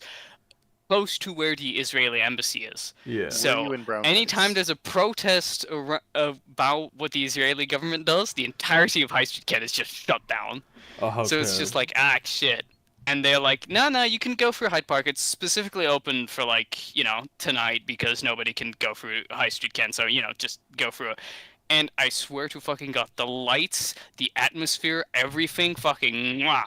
S2: close to where the Israeli embassy is.
S1: Yeah.
S4: Were
S2: So,
S4: you in brown
S2: anytime
S4: face?
S2: there's a protest about what the Israeli government does, the entirety of High Street Kent is just shut down.
S1: Oh,
S2: So it's just like, ah, shit. And they're like, no, you can go through Hyde Park. It's specifically open for, like, tonight because nobody can go through High Street Kent. So, just go through it. And I swear to fucking God, the lights, the atmosphere, everything fucking mwah.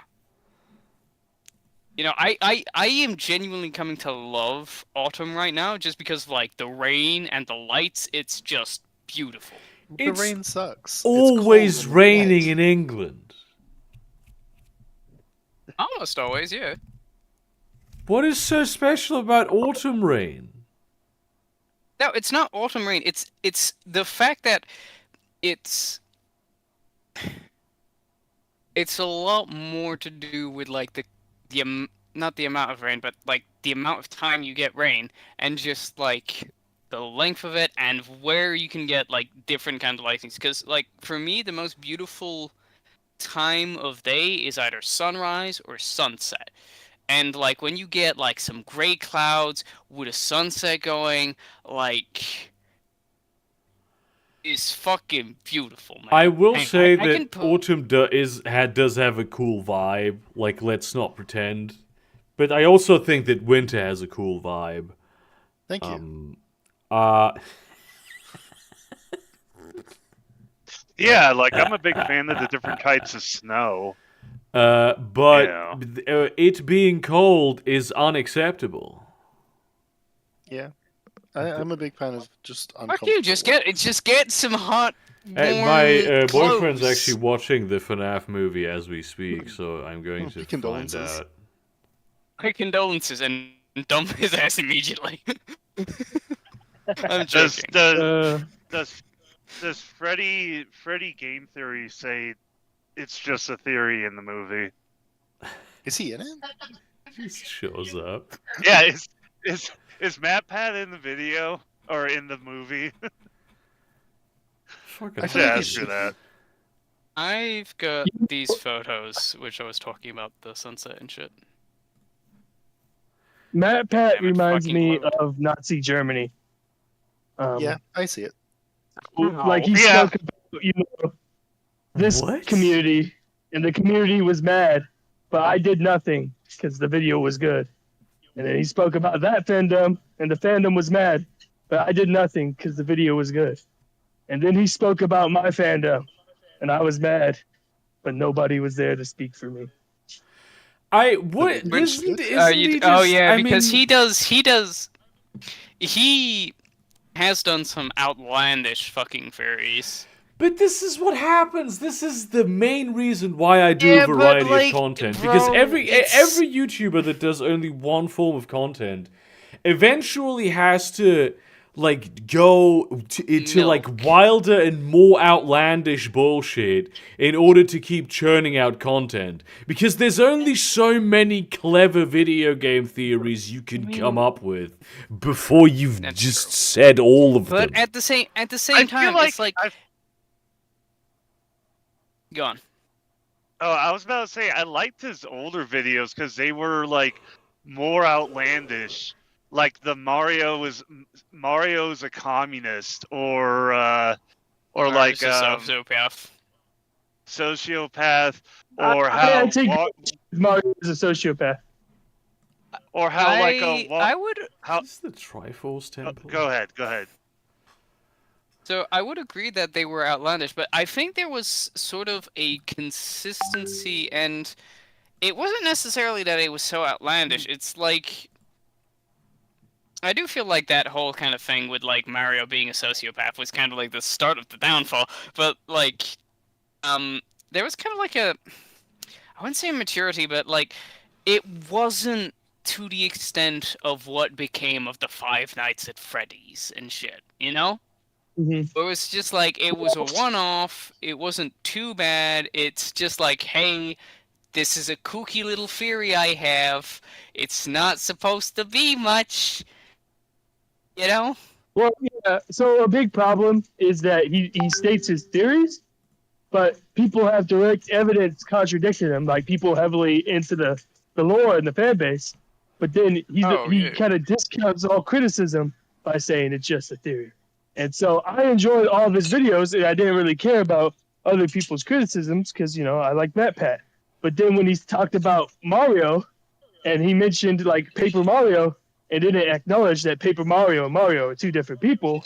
S2: I am genuinely coming to love autumn right now just because of, like, the rain and the lights. It's just beautiful.
S4: The
S1: It's
S4: rain sucks. It's
S1: always
S4: cold and
S1: raining
S4: wet.
S1: in England.
S2: Almost always, yeah.
S1: What is so special about autumn rain?
S2: No, it's not autumn rain. It's the fact that it's a lot more to do with like not the amount of rain, but like the amount of time you get rain and just like the length of it and where you can get like different kind of lightings. Because like for me, the most beautiful time of day is either sunrise or sunset. And like when you get like some gray clouds with a sunset going, like is fucking beautiful, man.
S1: I will
S2: Hang on,
S1: say
S2: I
S1: that
S2: can put-
S1: Autumn does have a cool vibe. Like, let's not pretend. But I also think that Winter has a cool vibe.
S4: Thank you.
S1: Uh,
S3: Yeah, like I'm a big fan of the different types of snow.
S1: but
S3: Yeah.
S1: it being cold is unacceptable.
S4: Yeah, I'm a big fan of just
S2: Fuck
S4: uncomfortable.
S2: you, just get some hot, warm
S1: My boyfriend's
S2: clothes.
S1: actually watching the FNAF movie as we speak, so I'm going to
S4: My
S1: find
S4: condolences.
S1: out.
S2: My condolences and dump his ass immediately. I'm
S3: Does
S2: joking.
S3: does Freddy Game Theory say it's just a theory in the movie?
S4: Is he in it?
S1: He just shows up.
S3: Yeah, is Matt Pat in the video or in the movie?
S1: Fucking
S3: I
S4: feel
S3: should
S4: like
S3: ask
S4: he's-
S3: her that.
S2: I've got these photos, which I was talking about the sunset and shit.
S5: Matt Pat
S2: Damn it,
S5: reminds
S2: fucking
S5: me
S2: load.
S5: of Nazi Germany.
S4: Yeah, I see it.
S5: Like he
S3: Yeah.
S5: spoke about, this
S1: What?
S5: community, and the community was mad, but I did nothing because the video was good. And then he spoke about that fandom, and the fandom was mad, but I did nothing because the video was good. And then he spoke about my fandom, and I was mad, but nobody was there to speak for me.
S1: What?
S4: Which-
S1: Isn't
S2: Oh
S1: he just?
S2: yeah,
S1: I
S2: because
S1: mean,
S2: he has done some outlandish fucking fairies.
S1: But this is what happens. This is the main reason why I do
S2: Yeah,
S1: a
S2: but,
S1: variety
S2: like,
S1: of content. Because
S2: bro,
S1: every
S2: it's-
S1: YouTuber that does only one form of content eventually has to go to
S2: Milk.
S1: wilder and more outlandish bullshit in order to keep churning out content. Because there's only so many clever video game theories you can come up with before you've
S2: That's
S1: just
S2: true.
S1: said all of
S2: But
S1: them.
S2: at the same
S3: I
S2: time,
S3: feel like
S2: it's like gone.
S3: Oh, I was about to say I liked his older videos because they were like more outlandish. Like the Mario's a communist, or like
S2: sociopath.
S3: sociopath, or
S5: I
S3: how
S5: take Mario is a sociopath.
S3: or how like a
S2: I would.
S3: how.
S1: Is this the Triforce Temple?
S3: Go ahead.
S2: So I would agree that they were outlandish, but I think there was sort of a consistency, and it wasn't necessarily that it was so outlandish. It's like I do feel like that whole kind of thing with like Mario being a sociopath was kind of like the start of the downfall. But like, there was kind of like I wouldn't say maturity, but like it wasn't to the extent of what became of the Five Nights at Freddy's and shit, you know? It was just like it was a one-off. It wasn't too bad. It's just like, hey, this is a kooky little theory I have. It's not supposed to be much, you know.
S5: Well, yeah. So a big problem is that he states his theories, but people have direct evidence contradicting him. Like people heavily into the lore and the fan base, but then he kind of discounts all criticism by saying it's just a theory. And so I enjoyed all of his videos, and I didn't really care about other people's criticisms because, I like Matt Pat. But then when he talked about Mario, and he mentioned, like, Paper Mario, and didn't acknowledge that Paper Mario and Mario are two different people,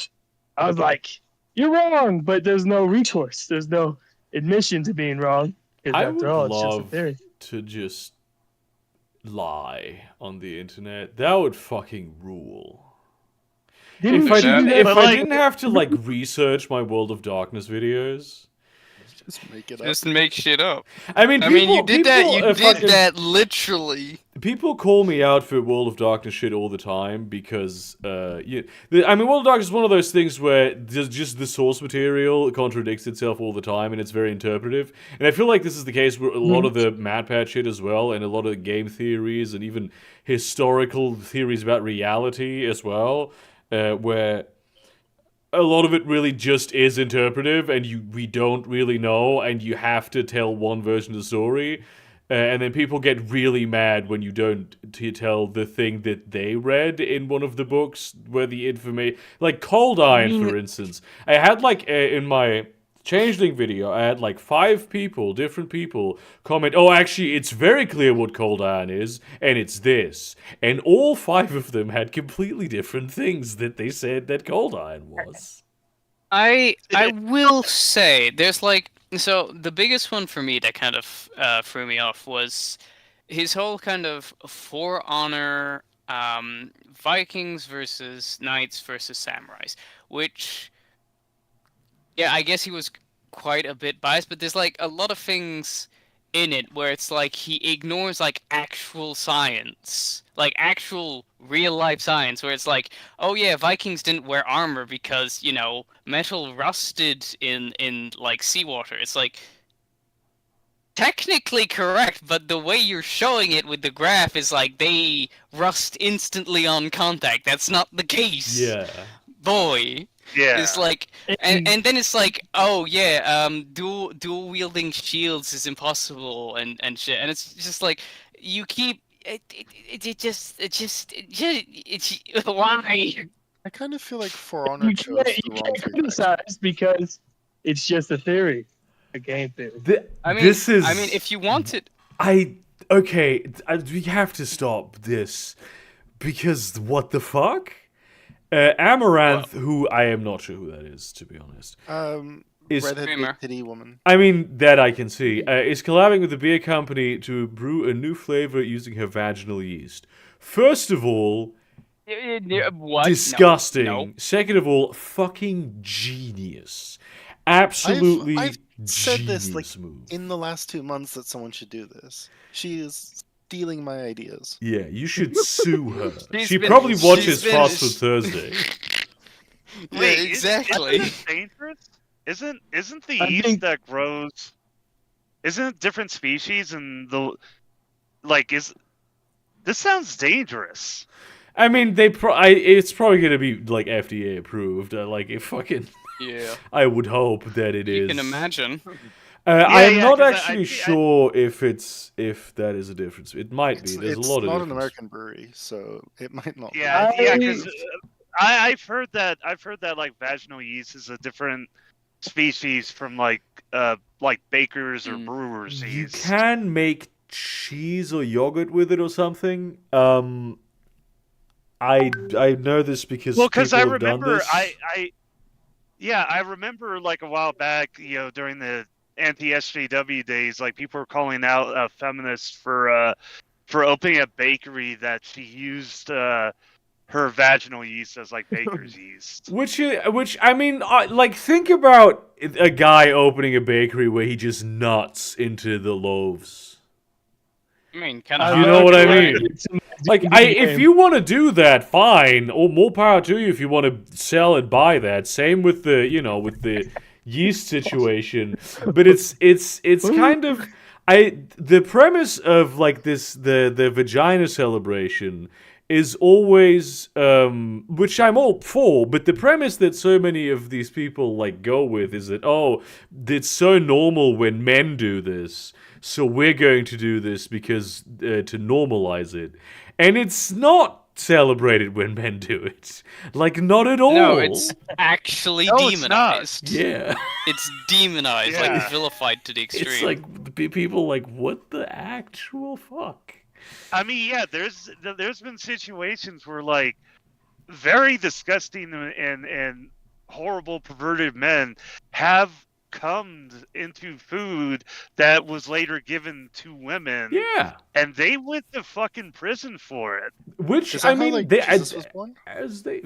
S5: I was like, you're wrong, but there's no recourse. There's no admission to being wrong. Because
S1: I
S5: after
S1: would
S5: all, it's just a
S1: love
S5: theory.
S1: to just lie on the internet. That would fucking rule.
S5: Didn't
S1: If I
S5: you do
S1: didn't,
S5: that
S1: if
S3: But,
S1: I
S3: like-
S1: didn't have to research my World of Darkness videos,
S4: Just make it up.
S2: Just make shit up.
S1: I mean,
S2: I mean, you did that.
S1: people,
S2: You did that literally.
S1: People call me out for World of Darkness shit all the time because, World of Darkness is one of those things where just the source material contradicts itself all the time, and it's very interpretive. And I feel like this is the case with a lot of the Mad Pat shit as well, and a lot of game theories, and even historical theories about reality as well, where a lot of it really just is interpretive, and we don't really know, and you have to tell one version of the story. And then people get really mad when you don't tell the thing that they read in one of the books where the information, like Cold Iron, for instance. I had like in my Changeling video, I had like 5 people, different people, comment, "Oh, actually, it's very clear what Cold Iron is, and it's this." And all 5 of them had completely different things that they said that Cold Iron was.
S2: I will say there's like, so the biggest one for me that kind of threw me off was his whole kind of For Honor, Vikings versus Knights versus Samurais, which, yeah, I guess he was quite a bit biased, but there's like a lot of things in it where it's like he ignores like actual science, like actual real life science, where it's like, oh yeah, Vikings didn't wear armor because, you know, metal rusted in like seawater. It's like technically correct, but the way you're showing it with the graph is like they rust instantly on contact. That's not the case.
S1: Yeah.
S2: Boy.
S3: Yeah.
S2: It's like, and then it's like, oh yeah, dual wielding shields is impossible and shit, and it's just like you keep it's why?
S4: I kind of feel like For Honor
S5: You
S4: chose
S5: can't,
S4: the
S5: you
S4: wrong
S5: can't
S4: three.
S5: criticize because it's just a theory, a game theory.
S2: I mean,
S1: this is.
S2: I mean, if you wanted,
S1: Okay, we have to stop this because what the fuck? Amaranth, who I am not sure who that is, to be honest. Is
S4: Redhead
S2: Streamer.
S4: big titty woman.
S1: I mean, that I can see. Is collabing with the beer company to brew a new flavor using her vaginal yeast. First of all,
S2: what?
S1: disgusting.
S2: No.
S1: Second of all, fucking genius. Absolutely
S4: I've said this
S1: genius
S4: like
S1: move.
S4: in the last 2 months that someone should do this. She is stealing my ideas.
S1: Yeah, you should sue her.
S2: She's
S1: She
S2: been-
S1: probably
S2: she's
S1: watches
S2: been-
S1: Fast Food Thursday.
S2: Yeah,
S3: Wait,
S2: exactly.
S3: Isn't it dangerous? Isn't the
S5: I
S3: yeast
S5: think-
S3: that grows? Isn't it different species and the like? This sounds dangerous?
S1: I mean, it's probably gonna be like FDA approved. Like, it fucking.
S2: Yeah.
S1: I would hope that it is.
S2: You can imagine.
S1: I am
S3: yeah,
S1: not
S3: 'cause
S1: actually sure if that is a difference. It might be. There's
S4: It's
S1: a lot of
S4: not an
S1: difference.
S4: American brewery, so it might not.
S3: Yeah,
S5: I-
S3: yeah. Because I've heard that like vaginal yeast is a different species from like bakers or brewers'
S1: You
S3: yeast.
S1: can make cheese or yogurt with it or something. I know this because
S3: Well, because
S1: people
S3: I
S1: have done
S3: remember
S1: this.
S3: I remember like a while back, you know, during the anti-SJW days, like people were calling out feminists for opening a bakery that she used her vaginal yeast as like baker's yeast.
S1: Which I mean, like, think about a guy opening a bakery where he just nuts into the loaves.
S2: I mean, kind
S1: You know what I mean?
S5: It's in my
S1: Like,
S5: D&D
S1: if
S5: game.
S1: you want to do that, fine. Or more power to you if you want to sell and buy that. Same with the, with the yeast situation. But it's kind of the premise of like the vagina celebration is always which I'm all for, but the premise that so many of these people like go with is that, oh, it's so normal when men do this, so we're going to do this because to normalize it. And it's not celebrated when men do it. Like, not at all.
S2: No, it's actually
S3: No, it's not.
S2: demonized.
S1: Yeah.
S2: It's demonized,
S3: Yeah.
S2: like vilified to the extreme.
S1: It's like people like, what the actual fuck?
S3: I mean, yeah, there's been situations where like very disgusting and horrible perverted men have come into food that was later given to women.
S1: Yeah.
S3: And they went to fucking prison for it.
S1: Which,
S4: Is that
S1: I mean,
S4: how, like,
S1: they,
S4: Jesus was born?
S1: as they...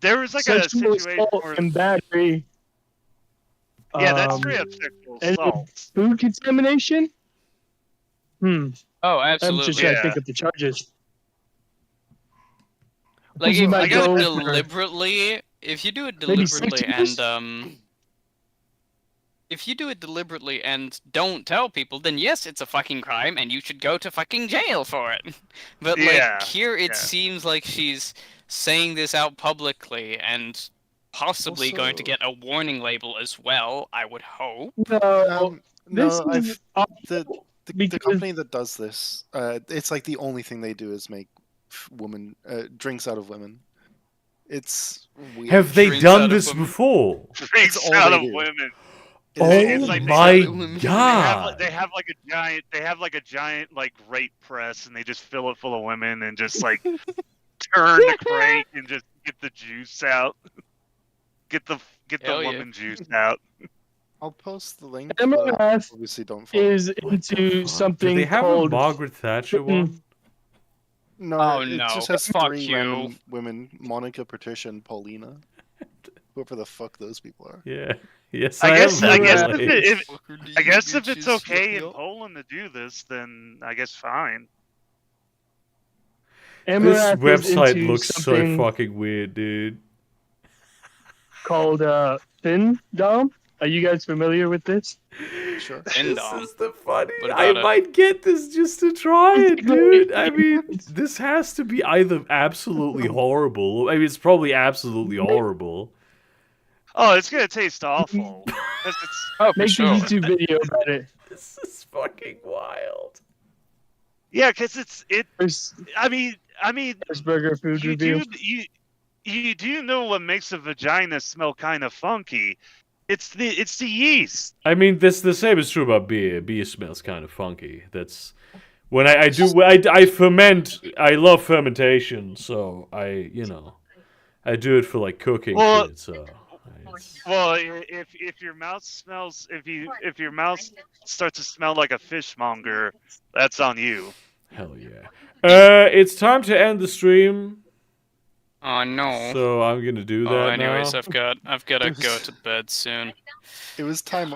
S3: There was like a
S5: Sexual
S3: situation
S5: assault
S3: where
S5: and battery.
S3: yeah, that's straight up sexual
S5: and
S3: assault.
S5: food contamination.
S2: oh,
S5: I'm
S2: absolutely.
S5: just trying to
S3: Yeah.
S5: think of the charges.
S2: Like
S5: You
S2: if
S5: might
S2: you do
S5: go
S2: it
S5: for-
S2: deliberately, if you do it
S5: Maybe
S2: deliberately
S5: 6 years?
S2: and if you do it deliberately and don't tell people, then yes, it's a fucking crime and you should go to fucking jail for it. But
S3: Yeah,
S2: like here it
S3: yeah.
S2: seems like she's saying this out publicly and possibly going to
S4: Also-
S2: get a warning label as well, I would hope.
S5: No, This
S4: No,
S5: is
S4: the
S5: because
S4: company that does this, it's like the only thing they do is make women drinks out of women. It's weird.
S1: Have they
S2: Drinks out
S1: done
S2: of
S1: this
S2: women.
S1: before?
S3: Drinks
S4: all
S3: out
S4: they
S3: of
S4: do.
S3: women.
S1: Oh
S3: It's like
S1: my
S3: they
S1: god!
S3: have like a giant like rape press, and they just fill it full of women and just like turn the crank and just get the juice out. Get the
S2: Hell yeah.
S3: woman juice out.
S4: I'll post the link.
S5: MLS
S4: But obviously, don't follow.
S5: is
S1: What the
S5: into
S1: fuck?
S5: something
S1: Do they have
S5: called
S1: a Margaret Thatcher one?
S4: No,
S2: Oh,
S4: it
S2: no.
S4: just has
S2: Fuck
S4: 3
S2: you.
S4: random women: Monica, Patricia, and Paulina. Whoever the fuck those people are.
S1: Yeah. Yes,
S3: I guess
S1: am
S3: if
S1: realized.
S3: it's okay in Poland to do this, then I guess fine.
S1: This
S5: MLS is
S1: website
S5: into
S1: looks so
S5: something
S1: fucking weird, dude.
S5: called Findom. Are you guys familiar with this?
S4: Sure.
S1: This
S2: Findom.
S1: is the funny.
S2: What
S1: I
S2: about it?
S1: might get this just to try it, dude. I mean, this has to be either absolutely horrible. I mean, it's probably absolutely horrible.
S3: Oh, it's gonna taste awful. 'Cause it's
S2: Oh, for
S5: Make
S2: sure.
S5: a YouTube video about it.
S1: This is fucking wild.
S3: yeah, because it.
S5: First,
S3: I mean,
S5: first burger food
S3: you
S5: review.
S3: do you do know what makes a vagina smell kind of funky? It's the yeast.
S1: I mean, the same is true about beer. Beer smells kind of funky. That's when I ferment. I love fermentation, so I do it for like cooking
S3: Well,
S1: shit. So
S3: Well, if your mouth smells, if your mouth starts to smell like a fishmonger, that's on you.
S1: hell yeah. It's time to end the stream.
S2: Oh no.
S1: So I'm gonna do that
S2: Oh, anyways,
S1: now.
S2: I've got to go to bed soon.
S4: It was time